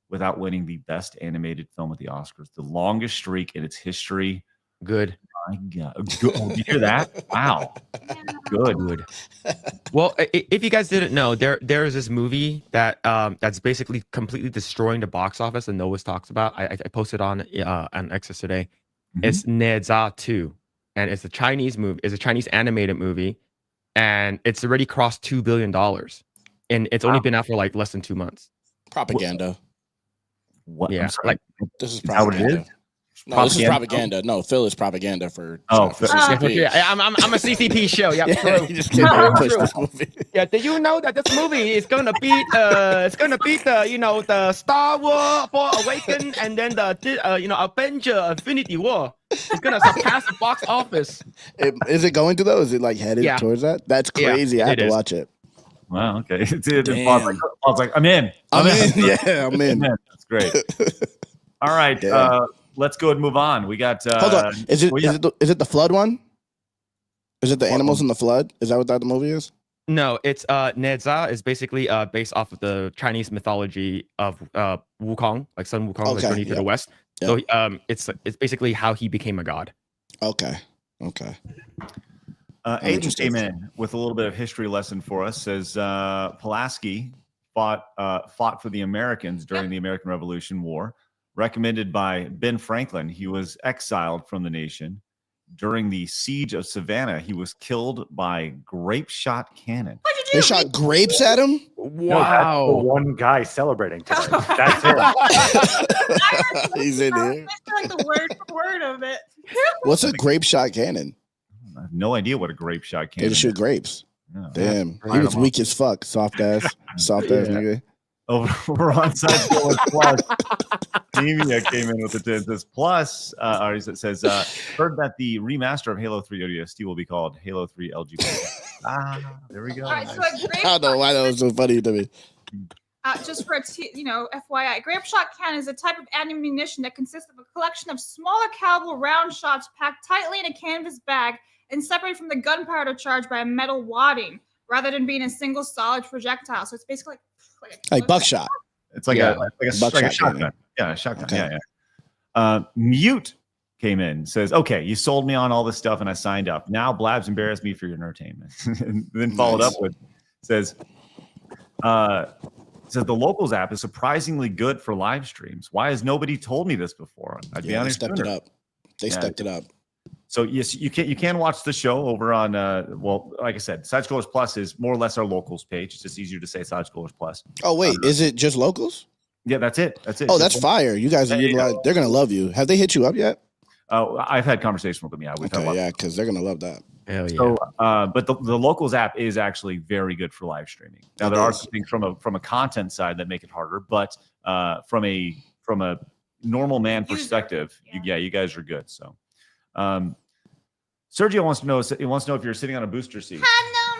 without winning the best animated film at the Oscars, the longest streak in its history. Good. My God. Good. Oh, did you hear that? Wow. Good. Well, if you guys didn't know, there is this movie that that's basically completely destroying the box office, and Noah's talks about. I posted on X today. Mhm. It's Neza 2, and it's a Chinese movie. It's a Chinese animated movie, and it's already crossed $2 billion, and it's only Wow. been out for like less than 2 months. Propaganda. What? Yeah, I'm sorry. like This is Is that what it propaganda. is? No, this is Propaganda? propaganda. No, Phil is propaganda for. Oh, for Phil- CCP. yeah, I'm a CCP show. Yeah, Yeah, true. he just came there and pushed True. this movie. Yeah, did you know that this movie is gonna beat the the Star Wars Force Awakens and then the Avenger Infinity War? It's gonna surpass the box office. Is it going to though? Is it like headed Yeah. towards that? That's Yeah, crazy. I have it to is. watch it. Wow. Okay. Damn. Paul's like, I'm in. I'm in. Yeah, I'm in. That's great. All right. Damn. Let's go and move on. We got. Hold on. Is it well, yeah. is it the flood one? Is it the What animals one? in the flood? Is that what that movie is? No, it's Neza is basically based off of the Chinese mythology of Wukong, like Sun Wukong, like Okay, journey to yeah. the west. So it's basically how he became a god. Okay. I'm Aiden interested. came in with a little bit of history lesson for us. Says Pulaski fought for the Americans during the American Revolution War. Recommended by Ben Franklin, he was exiled from the nation. During the siege of Savannah, he was killed by grape shot cannon. What'd you They do? shot grapes at him. No, that's the one guy celebrating today. That's him. He's in here. Like the word for word of it. What's a grape shot cannon? I have no idea what a grape shot They cannon just shoot grapes. is. Damn, he Line was 'em up. weak as fuck. Soft ass nigga. Over on Side Scrollers Plus, Demia came in with the 10. Says plus, or it says, heard that the remaster of Halo 3 ODST will be called Halo 3 LGBT. There we go. All right, so Nice. a grape I don't know why that was so funny to me. just for FYI, grape shot cannon is a type of ammunition that consists of a collection of smaller caliber round shots packed tightly in a canvas bag and separated from the gunpowder charge by a metal wadding, rather than being a single solid projectile. So it's basically Like buckshot. It's like Yeah. a Buckshot shotgun. cannon. Yeah, a shotgun. Okay. Yeah. Mute came in, says, okay, you sold me on all this stuff and I signed up. Now Blabs embarrassed me for your entertainment. And then followed Nice. up with, says the Locals app is surprisingly good for live streams. Why has nobody told me this before? I'd be Yeah, they honest. stepped it up. They Yeah. stepped it up. So yes, you can watch the show over on like I said, Side Scrollers Plus is more or less our locals page. It's just easier to say Side Scrollers Plus. Oh wait, is it just locals? Yeah, that's it. That's it. Oh, Just that's fire. You guys are Yeah, yeah. they're gonna love you. Have they hit you up yet? I've had conversations with them. Yeah, we've had a Okay, lot. yeah, because they're gonna love that. Hell yeah. So, but the locals app is actually very good for live streaming. Now It there are is. some things from a content side that make it harder, but from a normal man User. perspective, Yeah. you guys are good. So, Sergio wants to know if you're sitting on a booster seat. No,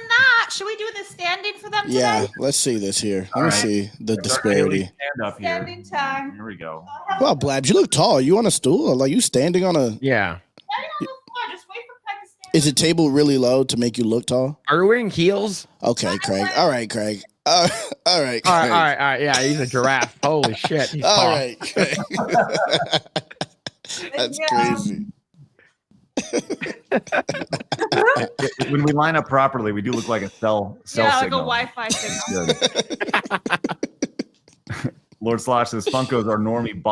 not. Should we do the standing for them Yeah, today? let's see this here. Let All me right. see the It's our daily disparity. Stand up here. Standing time. Here we go. Wow, Blabs, you look tall. You on a stool? Or like you standing on a? Yeah. Standing on the floor. Just wait for Craig to stand. Is the table really low to make you look tall? Are we wearing heels? Okay, Craig. All right, Craig. All right, Craig. All right. Yeah, he's a giraffe. Holy shit. He's All tall. right, Craig. That's Yeah. crazy. When we line up properly, we do look like a cell Yeah, like a signal. Wi-Fi signal. Good. Lord Slosh says Funkos are normie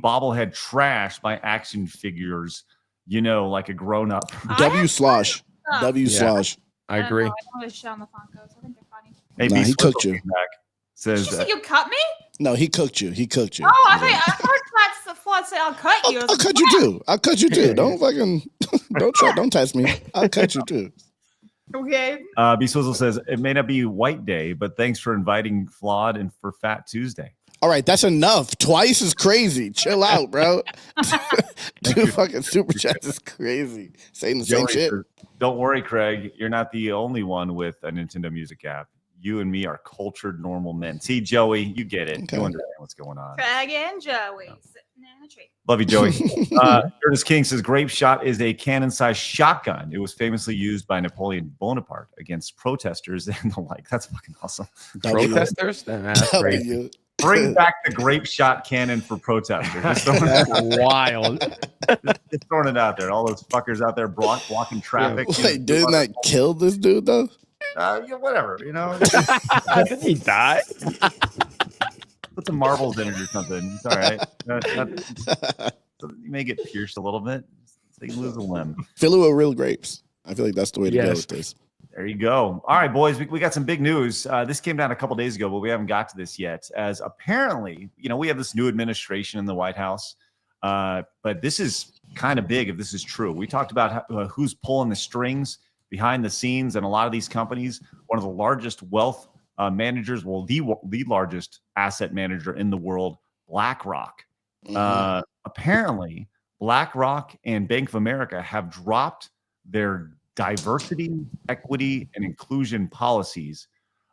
bobblehead trash by action figures. You know, like a grown up. W slosh. Oh. W Yeah. slosh. I don't agree. know. I don't really shit on the Funkos. I think they're funny. Hey, Nah, B he Swizzle cooked you. came back. Did Says you say you cut me? No, he cooked you. He cooked you. Oh, I heard Flats the Flood say I'll cut you. I was I'll like, cut you too. I'll cut you too. Don't fucking don't test me. I'll cut you too. Okay. B Swizzle says it may not be White Day, but thanks for inviting Flawed and for Fat Tuesday. All right, that's enough. Twice is crazy. Chill out, bro. Two fucking super chats is crazy. Saying the same Joey shit. says, don't worry, Craig. You're not the only one with a Nintendo Music app. You and me are cultured, normal men. See, Joey, you get it. Okay. You understand what's going on. Craig and Joey sitting in the tree. Love you, Joey. Curtis King says grape shot is a cannon-sized shotgun. It was famously used by Napoleon Bonaparte against protesters and the like. That's fucking awesome. W. Protesters? That's crazy. W. Bring back the grape shot cannon for protesters. Just throwing it That's out, wild. just throwing it out there. All those fuckers out there blocking traffic. Wait, didn't that kill this dude though? Yeah, whatever, you know. Did he die? Put some marbles in it or something. It's all right. You may get pierced a little bit. So you lose a limb. Fill it with real grapes. I feel like that's the way to go Yes. with this. There you go. All right, boys, we got some big news. This came down a couple days ago, but we haven't got to this yet. As apparently, we have this new administration in the White House, but this is kind of big if this is true. We talked about who's pulling the strings behind the scenes, and a lot of these companies. One of the largest wealth managers, well, the largest asset manager in the world, BlackRock. Mhm. Apparently, BlackRock and Bank of America have dropped their diversity, equity, and inclusion policies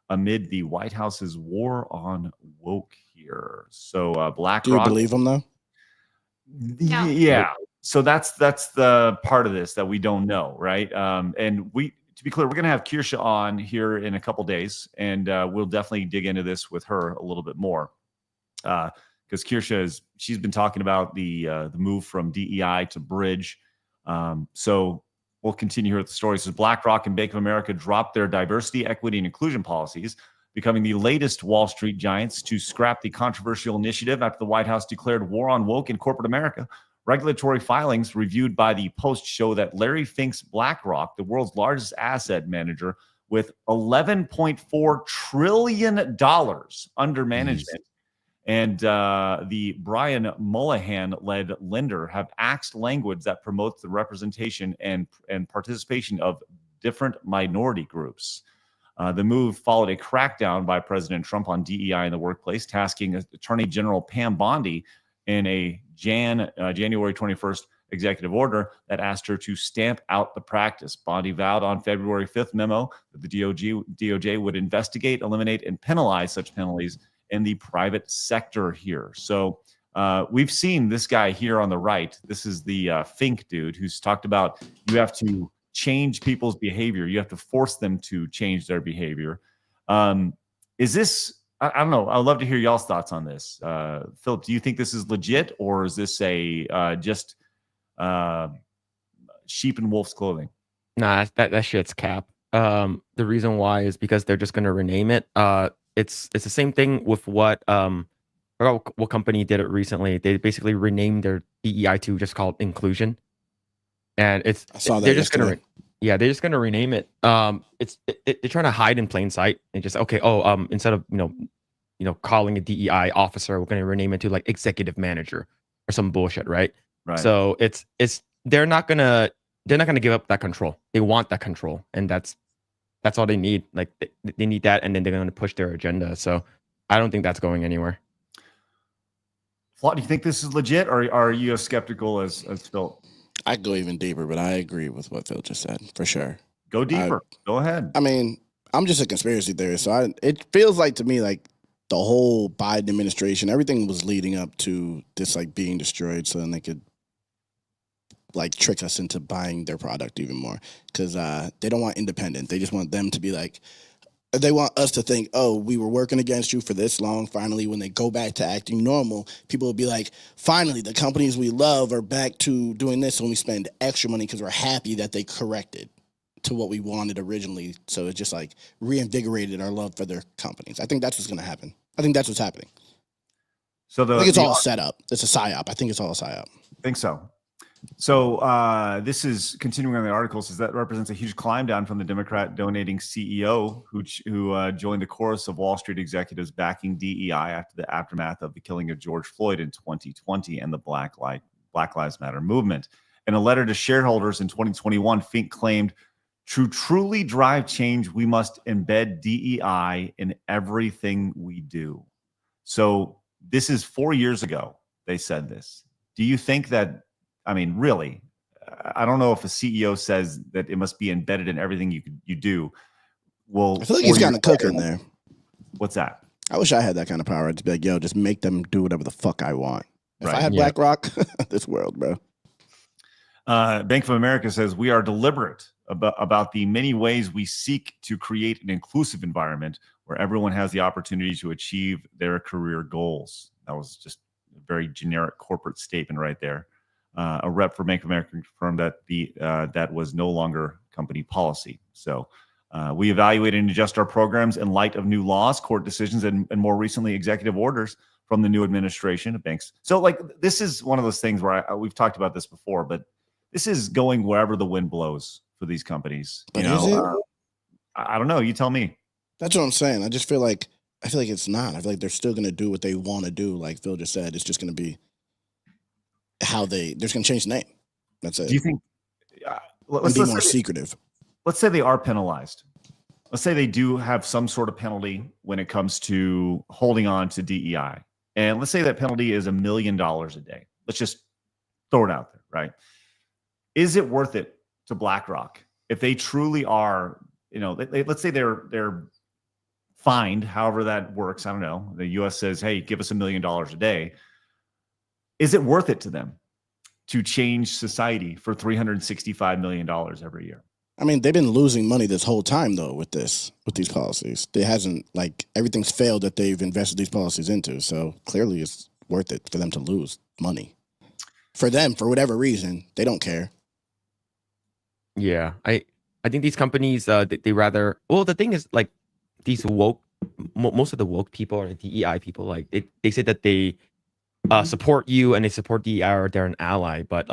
amid the White House's war on woke here. So Do you BlackRock, believe him though? No. yeah. So that's the part of this that we don't know, right? And to be clear, we're going to have Kirsha on here in a couple days, and we'll definitely dig into this with her a little bit more. Because Kirsha she's been talking about the move from DEI to Bridge. So we'll continue here with the story. It says BlackRock and Bank of America dropped their diversity, equity, and inclusion policies, becoming the latest Wall Street giants to scrap the controversial initiative after the White House declared war on woke in corporate America. Regulatory filings reviewed by the Post show that Larry Fink's BlackRock, the world's largest asset manager with $11.4 trillion under management, and the Brian Mullihan-led lender have axed language that promotes the representation and participation of different minority groups. The move followed a crackdown by President Trump on DEI in the workplace, tasking Attorney General Pam Bondi in a January 21st executive order that asked her to stamp out the practice. Bondi vowed on February 5th memo that the DOJ would investigate, eliminate, and penalize such penalties in the private sector here. So we've seen this guy here on the right. This is the Fink dude who's talked about you have to change people's behavior. You have to force them to change their behavior. Is this, I don't know. I'd love to hear y'all's thoughts on this. Philip, do you think this is legit, or is this just sheep in wolf's clothing? Nah, that shit's cap. The reason why is because they're just gonna rename it. It's the same thing with what I forgot what company did it recently. They basically renamed their DEI to just called inclusion, and I saw that they're just yesterday. they're just gonna rename it. They're trying to hide in plain sight and just instead of calling a DEI officer, we're gonna rename it to like executive manager or some bullshit, right? Right. So they're not gonna give up that control. They want that control, and that's all they need. Like they need that, and then they're going to push their agenda. So I don't think that's going anywhere. Flaw, do you think this is legit, or are you as skeptical as Phil? I go even deeper, but I agree with what Phil just said for sure. Go deeper. Go ahead. I mean, I'm just a conspiracy theorist, so it feels like to me like the whole Biden administration, everything was leading up to this like being destroyed, so then they could like trick us into buying their product even more because they don't want independent. They just want them to be like, they want us to think, oh, we were working against you for this long. Finally, when they go back to acting normal, people will be like, finally, the companies we love are back to doing this, and we spend extra money because we're happy that they corrected to what we wanted originally. So it just like reinvigorated our love for their companies. I think that's what's going to happen. I think that's what's happening. So I think it's all set up. It's a psyop. I think it's all a psyop. I think so. So this is continuing on the article. Says that represents a huge climb down from the Democrat donating CEO who joined the chorus of Wall Street executives backing DEI after the aftermath of the killing of George Floyd in 2020 and the Black Lives Matter movement. In a letter to shareholders in 2021, Fink claimed, "To truly drive change, we must embed DEI in everything we do." So this is 4 years ago they said this. Do you think that, I mean, really, I don't know if a CEO says that it must be embedded in everything you do. Well, I feel like he's kind of cooking there. What's that? I wish I had that kind of power. I'd just be like, yo, just make them do whatever the fuck I want. If Right. I had Blackrock, this world, bro. Bank of America says we are deliberate about the many ways we seek to create an inclusive environment where everyone has the opportunity to achieve their career goals. That was just a very generic corporate statement right there. A rep for Bank of America confirmed that that was no longer company policy. So we evaluate and adjust our programs in light of new laws, court decisions, and more recently executive orders from the new administration of banks. So like this is one of those things where we've talked about this before, but this is going wherever the wind blows for these companies. But is it? I don't know. You tell me. That's what I'm saying. I feel like it's not. I feel like they're still going to do what they want to do. Like Phil just said, it's just going to be how they're just going to change the name. That's it. Do you think let's be more secretive? Let's say they are penalized. Let's say they do have some sort of penalty when it comes to holding on to DEI. And let's say that penalty is $1 million a day. Let's just throw it out there, right? Is it worth it to BlackRock if they truly are, let's say they're fined, however that works. I don't know. The U.S. says, hey, give us $1 million a day. Is it worth it to them to change society for $365 million every year? I mean, they've been losing money this whole time, though, with these policies. It hasn't, like, everything's failed that they've invested these policies into. So clearly it's worth it for them to lose money. For them, for whatever reason, they don't care. Yeah, I think these companies, they rather, well, the thing is, like, these woke, most of the woke people or the DEI people, like, they say that they support you and they support DEI or they're an ally, but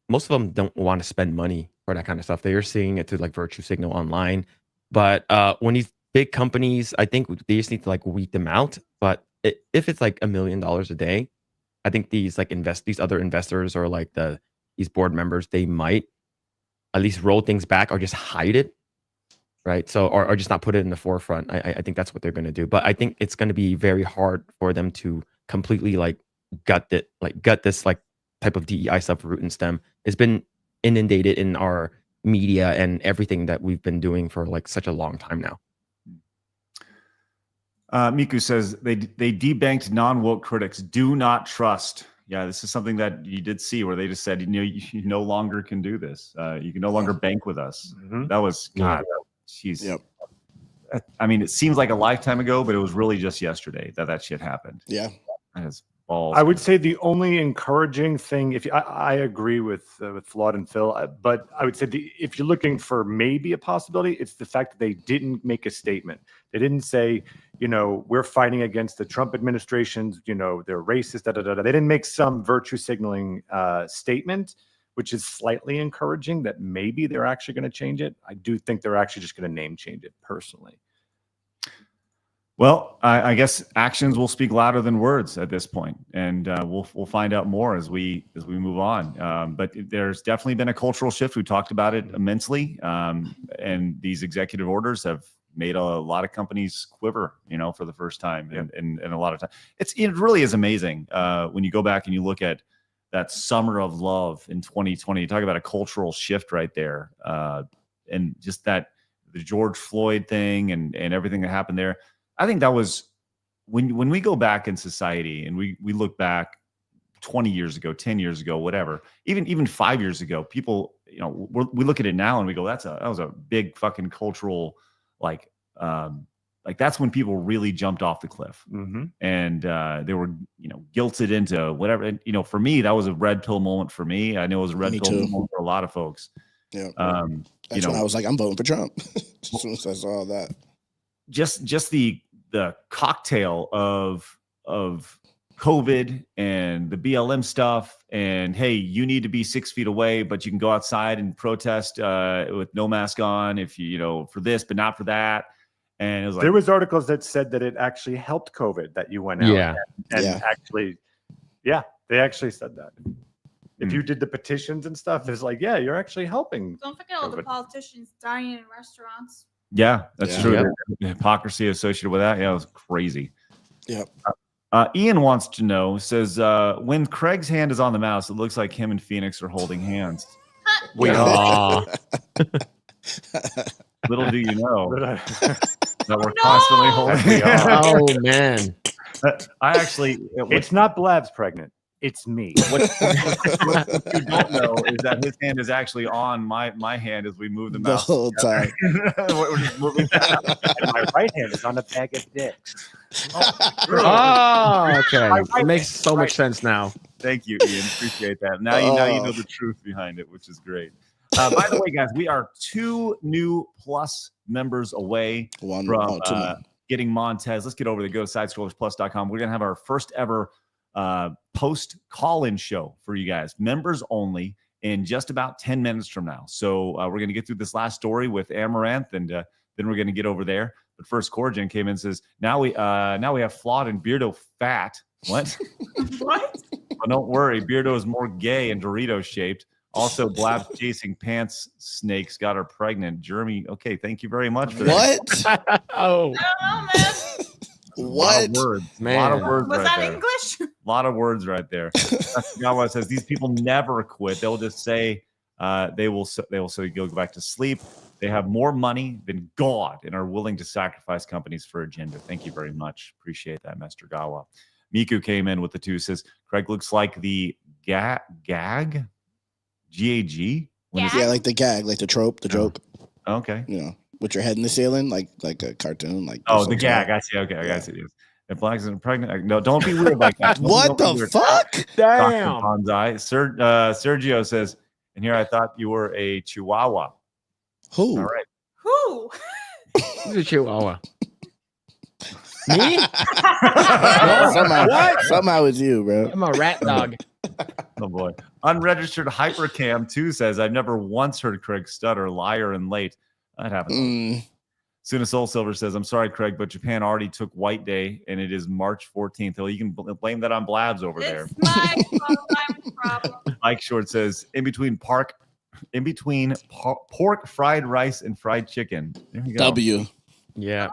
most of them don't want to spend money for that kind of stuff. They are seeing it to like virtue signal online. But when these big companies, I think they just need to like weed them out. But if it's like $1 million a day, I think these like these other investors or like these board members, they might at least roll things back or just hide it, right? So or just not put it in the forefront. I think that's what they're going to do. But I think it's going to be very hard for them to completely like gut this like type of DEI stuff root and stem. It's been inundated in our media and everything that we've been doing for like such a long time now. Miku says they debanked non-woke critics. Do not trust. Yeah, this is something that you did see where they just said, you no longer can do this. You can no longer bank with us. Mm-hmm. That was God. Jeez. Yep. I mean, it seems like a lifetime ago, but it was really just yesterday that shit happened. Yeah. That is balls. I would say the only encouraging thing, I agree with Flawed and Phil, but I would say if you're looking for maybe a possibility, it's the fact that they didn't make a statement. They didn't say, we're fighting against the Trump administration's, they're racist, da da da. They didn't make some virtue signaling statement, which is slightly encouraging that maybe they're actually going to change it. I do think they're actually just going to name change it personally. Well, I guess actions will speak louder than words at this point, and we'll find out more as we move on. But there's definitely been a cultural shift. We talked about it immensely, and these executive orders have made a lot of companies quiver, for the first time. And a lot of time. It really is amazing when you go back and you look at that summer of love in 2020. You talk about a cultural shift right there. And just the George Floyd thing and everything that happened there. I think that was when we go back in society and we look back 20 years ago, 10 years ago, whatever, even 5 years ago, people, we look at it now and we go, that was a big fucking cultural, like that's when people really jumped off the cliff. And they were, guilted into whatever. And, for me, that was a red pill moment for me. I know it was a red pill moment for a lot of folks. Yeah. That's when I was like, I'm voting for Trump. As soon as I saw that. Just the cocktail of COVID and the BLM stuff, and hey, you need to be 6 feet away, but you can go outside and protest with no mask on if you for this, but not for that. And it was like, there was articles that said that it actually helped COVID that you went out and actually, they actually said that. If you did the petitions and stuff, it's like, you're actually helping. Don't forget all the politicians dying in restaurants. Yeah, that's true. Yep. The hypocrisy associated with that. Yeah, it was crazy. Yep. Ian wants to know, says, when Craig's hand is on the mouse, it looks like him and Phoenix are holding hands. We are. Little do you know that we're constantly holding hands. Oh, man. I actually... It's not Blabs pregnant. It's me. What you don't know is that his hand is actually on my hand as we move the mouse. The whole time. We're just moving and my right hand is on a bag of dicks. Oh, okay. It makes so much sense now. Thank you, Ian. Appreciate that. Now you know the truth behind it, which is great. By the way, guys, we are 2 new plus members away from getting Montez. Let's get over to GoSidescrollersPlus.com. We're going to have our first ever post call-in show for you guys, members only, in just about 10 minutes from now. So we're going to get through this last story with Amouranth, and then we're going to get over there. But first, Corjan came in and says, now we have Flawed and Beardo fat. What? What? Well, don't worry, Beardo is more gay and Dorito shaped. Also, Blabs chasing pants snakes got her pregnant. Jeremy, okay, thank you very much for that. What? Oh. I don't know, man. What? A lot of words. Man. A lot of words Was right that there. English? A lot of words right there. Gawa says these people never quit. They'll just say they will say go back to sleep. They have more money than God and are willing to sacrifice companies for agenda. Thank you very much. Appreciate that, Mr. Gawa. Miku came in with the 2, says Craig looks like the gag. G-A-G? Yeah, like the gag, like the trope, the joke. Okay. With your head in the ceiling, like a cartoon. Like the gag. I see. Okay, I got it. If Black's pregnant, no, don't be weird like that. What the fuck? Damn. Sergio says, and here I thought you were a Chihuahua. Who? All right. Who? Who's a Chihuahua? Me? Somehow it's you, bro. I'm a rat dog. Oh boy. Unregistered Hypercam 2 says, I've never once heard Craig stutter, liar, and late. That happens. Soon as Soul Silver says, I'm sorry, Craig, but Japan already took White Day, and it is March 14th. Well, you can blame that on Blabs over there. It's my problem. Mike Short says, in between pork fried rice and fried chicken. There you go. W. Yeah.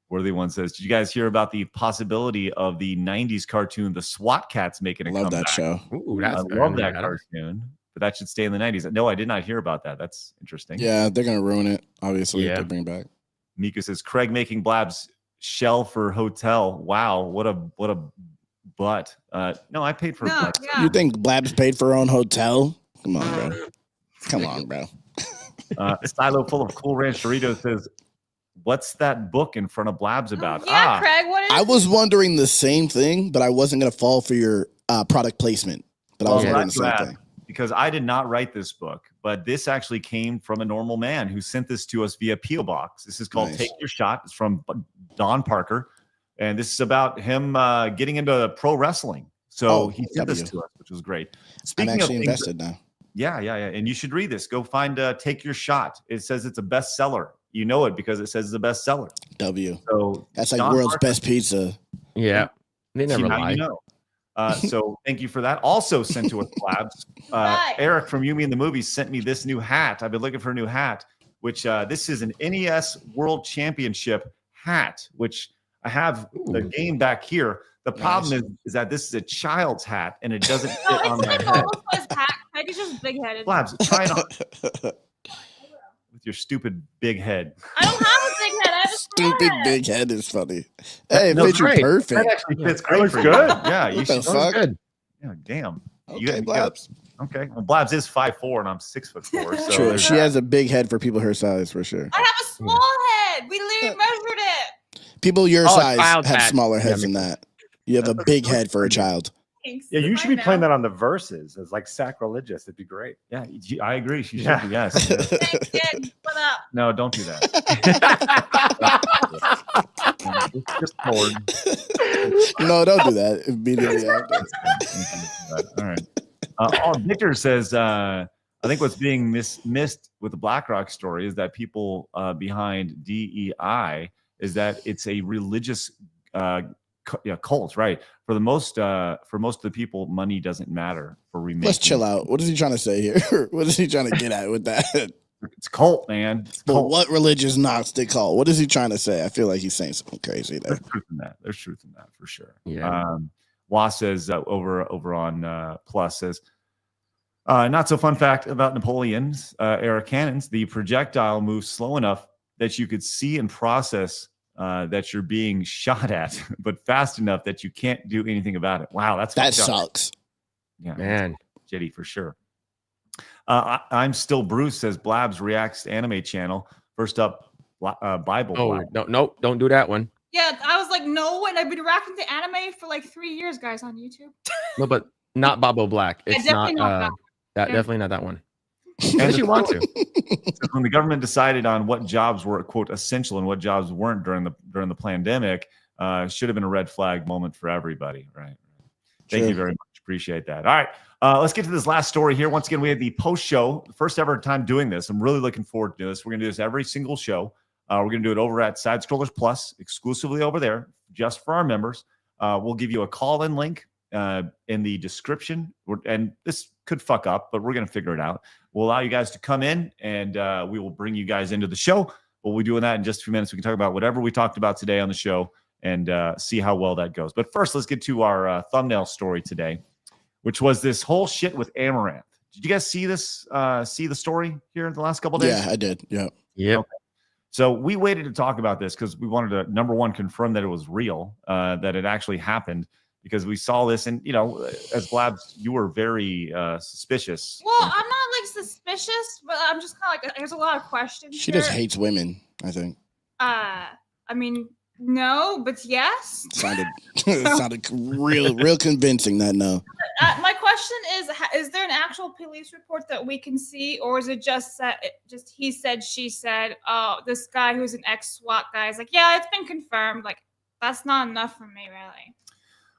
Worthy One says, did you guys hear about the possibility of the 90s cartoon, the SWAT Cats, making a comeback? Love that show. Ooh, I love that cartoon, but that should stay in the 90s. No, I did not hear about that. That's interesting. Yeah, they're going to ruin it, obviously, if they bring it back. Mika says, Craig making Blabs shell for hotel. Wow, what a butt. No, I paid for a butt. Yeah. You think Blabs paid for her own hotel? Come on, bro. Come on, bro. Silo full of Cool Ranch Doritos says, what's that book in front of Blabs about? Yeah, Craig, what is I was wondering the same thing, but I wasn't going to fall for your product placement. But I was wondering the same thing. Because I did not write this book, but this actually came from a normal man who sent this to us via P.O. Box. This is called Take Your Shot. It's from Don Parker. And this is about him getting into pro wrestling. So he sent this to us, which was great. I'm actually invested now. Yeah. And you should read this. Go find Take Your Shot. It says it's a bestseller. You know it because it says it's a bestseller. W. So that's like world's best pizza. Yeah. They never lie. You know. So thank you for that. Also sent to us, Blabs. Eric from You Me in the Movies sent me this new hat. I've been looking for a new hat. which this is an NES World Championship hat, which I have the game back here. The problem is that this is a child's hat and it doesn't fit on my head. Craig is just big-headed. Blabs, try it on with your stupid big head. I don't have a big head. I have a small Stupid head. big head is funny. Hey, it No, fits you great. perfect. That actually fits That great looks for good. you. Yeah, you What the should. fuck? Good. Yeah, damn. Okay, Blabs. Okay. Well, Blabs is 5'4" and I'm 6'4". So True. there's She that. has a big head for people her size, for sure. I have a small head. We literally measured it. People your Oh, size child have hat. smaller heads Yeah, than that. You have a big head for a child. Thanks. Yeah, you should I be playing know. that on the verses as like sacrilegious. It'd be great. Yeah, I agree. She should Yeah. be, yes. Thanks, kid. What up? No, don't do that. Just forward. No, don't do that immediately after. All right. Victor says, I think what's being missed with the Blackrock story is that people behind DEI is that it's a religious cult, right? For most of the people, money doesn't matter for remaking. Let's chill out. What is he trying to say here? What is he trying to get at with that? It's cult, man. It's But cult. what religious Gnostic cult? What is he trying to say? I feel like he's saying something crazy there. There's truth in that. There's truth in that for sure. Yeah. Wah says over on Plus says, not so fun fact about Napoleon's era cannons. The projectile moves slow enough that you could see and process that you're being shot at, but fast enough that you can't do anything about it. Wow, that's That fucked up. sucks. Yeah, Man. Jitty for sure. I'm still Bruce says Blabs reacts to anime channel. First up, Bible. Oh, Blab. no, don't do that one. Yeah, I was like, no, and I've been reacting to anime for like 3 years, guys, on YouTube. No, but not Bobo Black. It's definitely not not that. Yeah. Definitely not that one. Unless you want to. So when the government decided on what jobs were quote essential and what jobs weren't during the pandemic, should have been a red flag moment for everybody, right? Thank you very much. Appreciate that. All right, let's get to this last story here. Once again, we have the post show, first ever time doing this. I'm really looking forward to this. We're gonna do this every single show. We're gonna do it over at Side Scrollers Plus, exclusively over there, just for our members. We'll give you a call-in link in the description, and this could fuck up, but we're gonna figure it out. We'll allow you guys to come in, and we will bring you guys into the show. We'll be doing that in just a few minutes. We can talk about whatever we talked about today on the show and see how well that goes. But first, let's get to our thumbnail story today, which was this whole shit with Amouranth. Did you guys see this? See the story here in the last couple of days? Yeah, I did. Yeah. Yep. Okay. So we waited to talk about this because we wanted to, number one, confirm that it was real, that it actually happened, because we saw this. And, you know, as Blabs, you were very suspicious. Well, I'm not like suspicious, but I'm just kind of like, there's a lot of questions. She here. just hates women, I think. I mean, no, but yes. Sounded real convincing that no. My question is there an actual police report that we can see, or is it just he said, she said, oh, this guy who's an ex-SWAT guy is like, yeah, it's been confirmed. Like, that's not enough for me, really.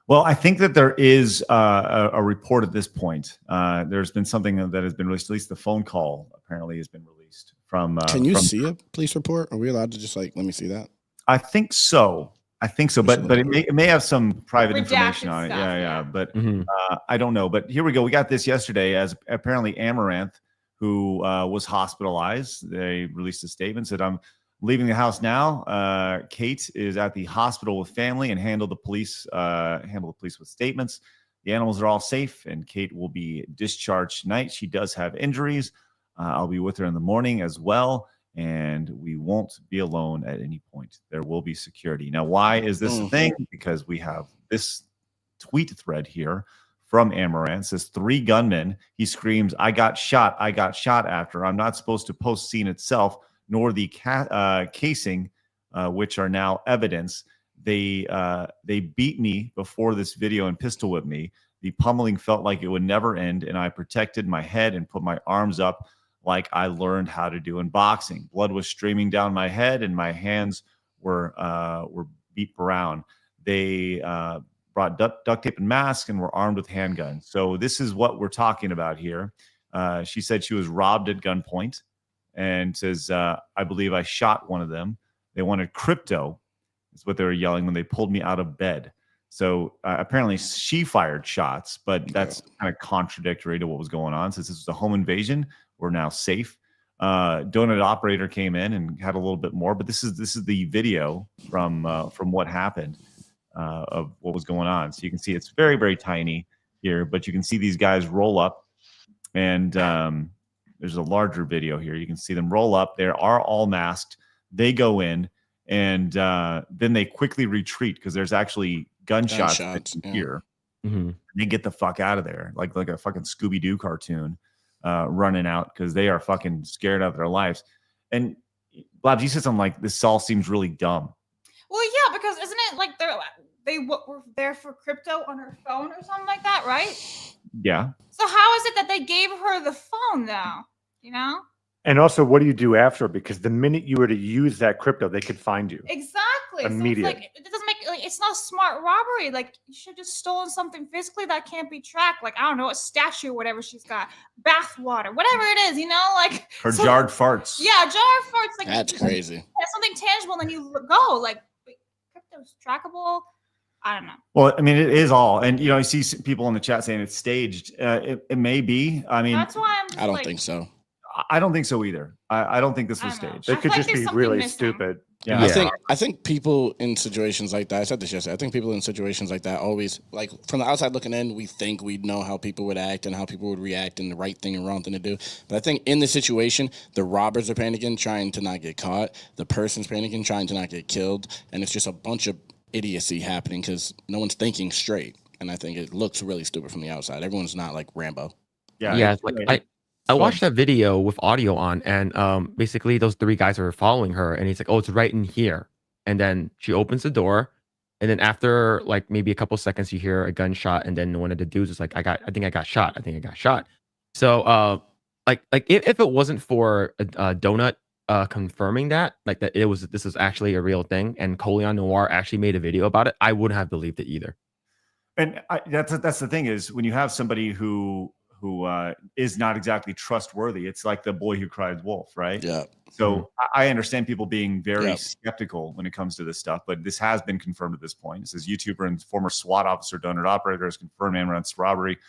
Well, I think that there is a report at this point. There's been something that has been released. At least the phone call apparently has been released from. Can you see a police report? Are we allowed to just like, let me see that? I think so. But it may have some private Redacted information on it. stuff, Yeah. yeah. But Mhm. I don't know. But here we go. We got this yesterday, as apparently Amouranth, who was hospitalized, they released a statement, said, I'm leaving the house now. Kate is at the hospital with family and handle the police with statements. The animals are all safe, and Kate will be discharged tonight. She does have injuries. I'll be with her in the morning as well, and we won't be alone at any point. There will be security. Now, why is this a thing? Because we have this tweet thread here from Amouranth. It says 3 gunmen. He screams, I got shot after. I'm not supposed to post scene itself, nor the casing, which are now evidence. They beat me before this video and pistol whipped me. The pummeling felt like it would never end, and I protected my head and put my arms up like I learned how to do in boxing. Blood was streaming down my head, and my hands were beat brown. They brought duct tape and masks and were armed with handguns. So this is what we're talking about here. She said she was robbed at gunpoint, and says, I believe I shot one of them. They wanted crypto, is what they were yelling when they pulled me out of bed. So apparently she fired shots, but that's kind of contradictory to what was going on. Since this was a home invasion, we're now safe. Donut Operator came in and had a little bit more, but this is the video from what happened of what was going on. So you can see it's very, very tiny here, but you can see these guys roll up, and there's a larger video here. You can see them roll up. They are all masked. They go in, and then they quickly retreat because there's actually gunshots here. Mm-hmm. They get the fuck out of there, like a fucking Scooby-Doo cartoon, running out because they are fucking scared out of their lives. And Blabs, you said something like this all seems really dumb. Well, yeah, because isn't it like they were there for crypto on her phone or something like that, right? Yeah. So how is it that they gave her the phone now? You know? And also, what do you do after? Because the minute you were to use that crypto, they could find you. Exactly. Immediate. So it's like, it doesn't make it's not smart robbery. Like you should have just stolen something physically that can't be tracked. Like I don't know, a statue or whatever she's got, bath water, whatever it is. You know, like Her jarred farts. Yeah, jarred farts. Like That's crazy. Yeah, something tangible, and then you go like wait, crypto's trackable. I don't know. Well, I mean, it is all, and you know, I see people in the chat saying it's staged. It may be. I mean, That's why I'm. Just I don't like, think so. I don't think so either. I don't think this was I don't know. staged. It I could feel like just there's be something really missing. stupid. Yeah. I think people in situations like that, I said this yesterday, I think people in situations like that always, like from the outside looking in, we think we know how people would act and how people would react and the right thing and wrong thing to do. But I think in the situation, the robbers are panicking, trying to not get caught. The person's panicking, trying to not get killed. And it's just a bunch of idiocy happening because no one's thinking straight. And I think it looks really stupid from the outside. Everyone's not like Rambo. Yeah, it's like I watched that video with audio on, and basically those three guys are following her, and he's like, "Oh, it's right in here." And then she opens the door, and then after like maybe a couple seconds, you hear a gunshot, and then one of the dudes is like, I think I got shot. I think I got shot." So like if it wasn't for Donut confirming that, like that this is actually a real thing, and Coleon Noir actually made a video about it, I wouldn't have believed it either. And that's the thing is when you have somebody who is not exactly trustworthy, it's like the boy who cried wolf, right? Yeah. So I understand people being very skeptical when it comes to this stuff, but this has been confirmed at this point. It says YouTuber and former SWAT officer Donut Operator has confirmed Amouranth's robbery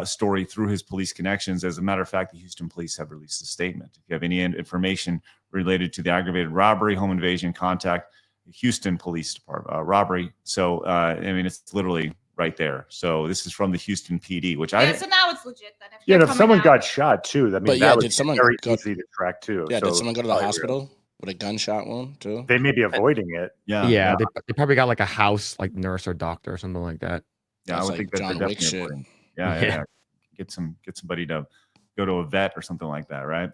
story through his police connections. As a matter of fact, the Houston police have released a statement. If you have any information related to the aggravated robbery, home invasion, contact the Houston Police Department robbery. So I mean, it's literally right there. So this is from the Houston PD, which so now it's legit then. If someone got shot too, I mean, that would be very easy to track too. Yeah, so did someone go to the hospital with a gunshot wound too? They may be avoiding it. Yeah. They probably got like a house like nurse or doctor or something like that. Yeah, I would think that's John Wick shit. Yeah. Get somebody to go to a vet or something like that, right?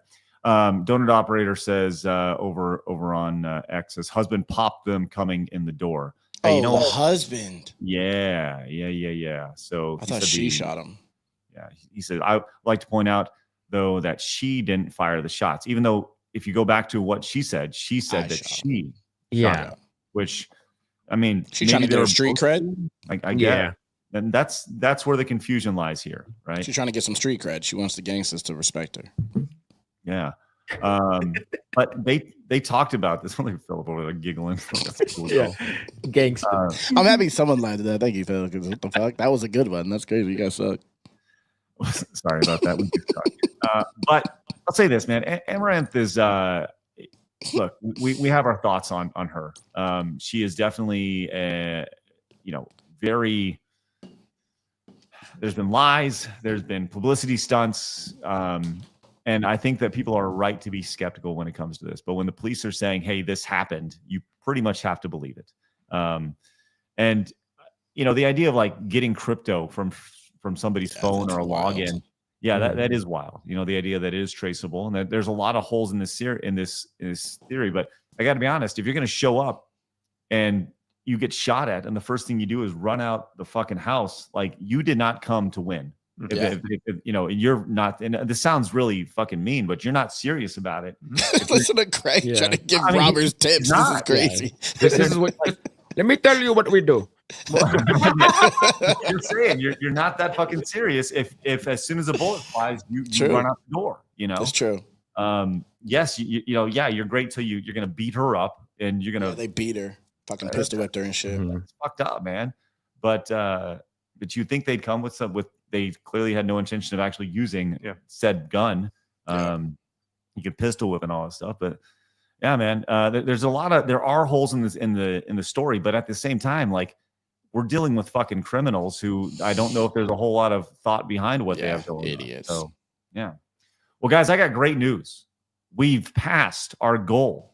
Donut Operator says over on X, his husband popped them coming in the door. Hey, the husband. Yeah. So I thought she shot him. Yeah, he said, I would like to point out, though, that she didn't fire the shots, even though if you go back to what she said that she shot him, which, I mean, she's trying to get her street cred. I get it. And that's where the confusion lies here, right? She's trying to get some street cred. She wants the gangsters to respect her. Yeah. But they talked about this. Only Philip over there giggling. That's cool. Yeah, gangster. I'm happy someone landed that. Thank you, Phil. Because what the fuck? That was a good one. That's crazy. You guys suck. Sorry about that. We did talk. But I'll say this, man. Amouranth is look. We have our thoughts on her. She is definitely very. There's been lies. There's been publicity stunts. And I think that people are right to be skeptical when it comes to this. But when the police are saying, hey, this happened, you pretty much have to believe it. And, the idea of like getting crypto from somebody's phone or a login. Yeah, that is wild. The idea that it is traceable and that there's a lot of holes in this theory. But I got to be honest, if you're going to show up and you get shot at and the first thing you do is run out the fucking house, like you did not come to win. If you're not, and this sounds really fucking mean, but you're not serious about it. Listen to Craig trying to give robbers tips. This is crazy. This is what. Let me tell you what we do. You're saying you're not that fucking serious. If as soon as a bullet flies, you run out the door. That's true. Yes, you're great till you're gonna beat her up and you're gonna. They beat her, fucking pistol whipped her and shit. It's fucked up, man. But you think they'd come with They clearly had no intention of actually using said gun. you can pistol whip and all that stuff. But yeah, man, there are holes in the story, but at the same time, like, we're dealing with fucking criminals who I don't know if there's a whole lot of thought behind what they have going idiots. on. So yeah. Well, guys, I got great news. We've passed our goal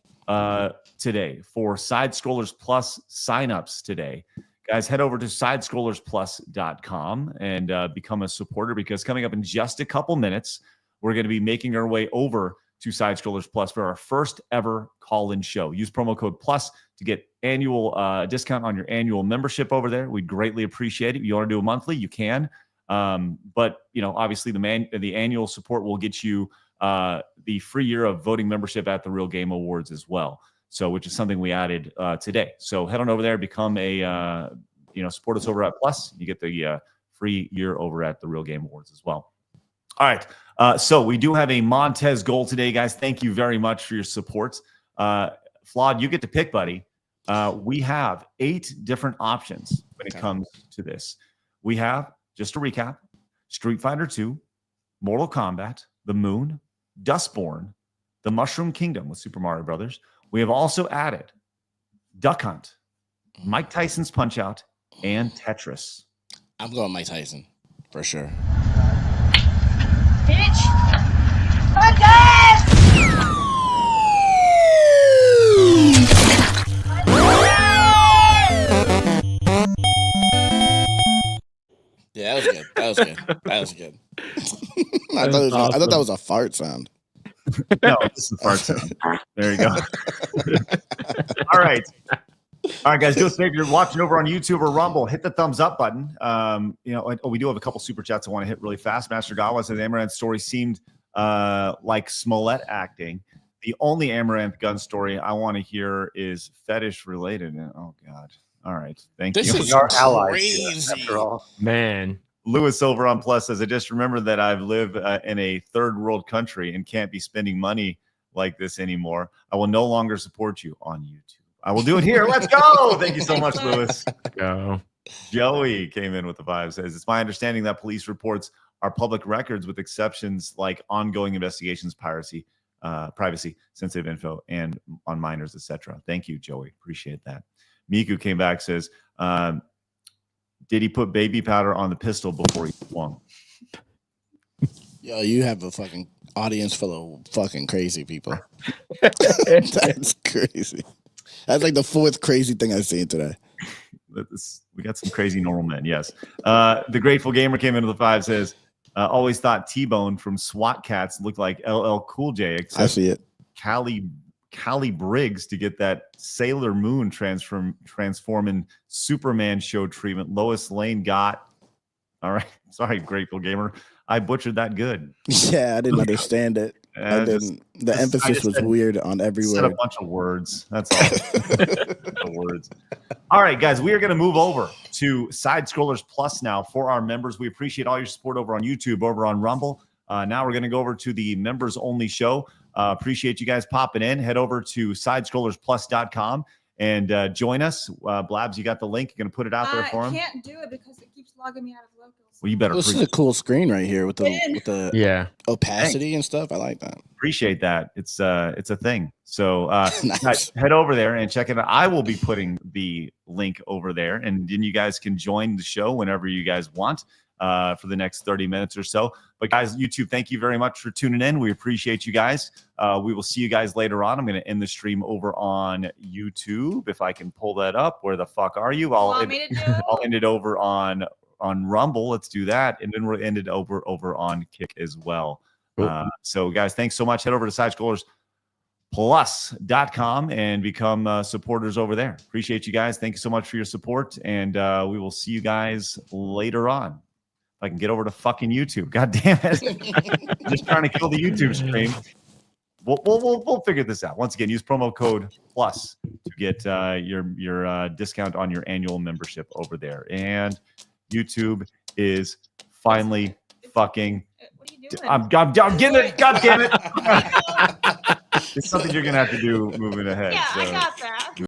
today for Side Scrollers Plus signups today. Guys, head over to sidescrollersplus.com and become a supporter, because coming up in just a couple minutes, we're going to be making our way over to Side Scrollers Plus for our first ever call-in show. Use promo code PLUS to get annual discount on your annual membership over there. We'd greatly appreciate it. If you want to do a monthly, you can. But, you know, obviously the annual support will get you the free year of voting membership at the Real Game Awards as well. So, which is something we added today. So head on over there, become a, support us over at Plus. You get the free year over at the Real Game Awards as well. All right. So we do have a Montez Goal today, guys. Thank you very much for your support. Flawed, you get to pick, buddy. We have 8 different options when it comes to this. We have, just to recap, Street Fighter 2, Mortal Kombat, The Moon, Dustborn, The Mushroom Kingdom with Super Mario Brothers. We have also added Duck Hunt, Mike Tyson's Punch-Out, and Tetris. I'm going Mike Tyson for sure. Bitch! Yeah, that was good. That was good. I thought that was a fart sound. No, this is a fart sound. There you go. All right. All right, guys, do us a favor. You're watching over on YouTube or Rumble. Hit the thumbs up button. We do have a couple super chats I want to hit really fast. Master Gawa says Amouranth's story seemed like Smollett acting. The only Amouranth gun story I want to hear is fetish related. Oh God. All right. Thank you. This is Our allies, crazy. after all. Man. Lewis over on Plus says, I just remember that I live in a third world country and can't be spending money like this anymore. I will no longer support you on YouTube. I will do it here. Let's go. Thank you so much, Lewis. Go. Joey came in with the vibe, says, it's my understanding that police reports are public records with exceptions like ongoing investigations, privacy, sensitive info, and on minors, etc. Thank you, Joey. Appreciate that. Miku came back, says, did he put baby powder on the pistol before he swung? Yo, you have a fucking audience full of fucking crazy people. That's crazy. That's like the 4th crazy thing I've seen today. We got some crazy normal men, yes. The Grateful Gamer came into the 5, says, always thought T-Bone from SWAT Cats looked like LL Cool J, except I see it. Callie Briggs to get that Sailor Moon transforming Superman show treatment. Lois Lane got. All right. Sorry, Grateful Gamer. I butchered that good. Yeah, I didn't understand it. I didn't. The emphasis was weird on every word. Said a bunch of words. That's all. The words. All right, guys, we are going to move over to Side Scrollers Plus now for our members. We appreciate all your support over on YouTube, over on Rumble. Now we're going to go over to the members only show. Appreciate you guys popping in. Head over to sidescrollersplus.com and join us. Blabs, you got the link. You're going to put it out there for him? I can't do it because it keeps logging me out of locals. Well, you better. This is a cool screen right here with the opacity and stuff. I like that. Appreciate that. It's a thing. So Nice. guys, head over there and check it out. I will be putting the link over there, and then you guys can join the show whenever you guys want for the next 30 minutes or so. But guys, YouTube, thank you very much for tuning in. We appreciate you guys. We will see you guys later on. I'm going to end the stream over on YouTube. If I can pull that up. Where the fuck are you? I'll end it over on Rumble. Let's do that. And then we'll end it over on Kick as well. So guys, thanks so much. Head over to sidescrollersplus.com and become supporters over there. Appreciate you guys. Thank you so much for your support. And we will see you guys later on. If I can get over to fucking YouTube. God damn it. Just trying to kill the YouTube stream. We'll figure this out. Once again, use promo code PLUS to get your discount on your annual membership over there. And YouTube is finally fucking. What are you doing? I'm getting it. God damn it. It's something you're gonna have to do moving ahead. Yeah, so. I got that.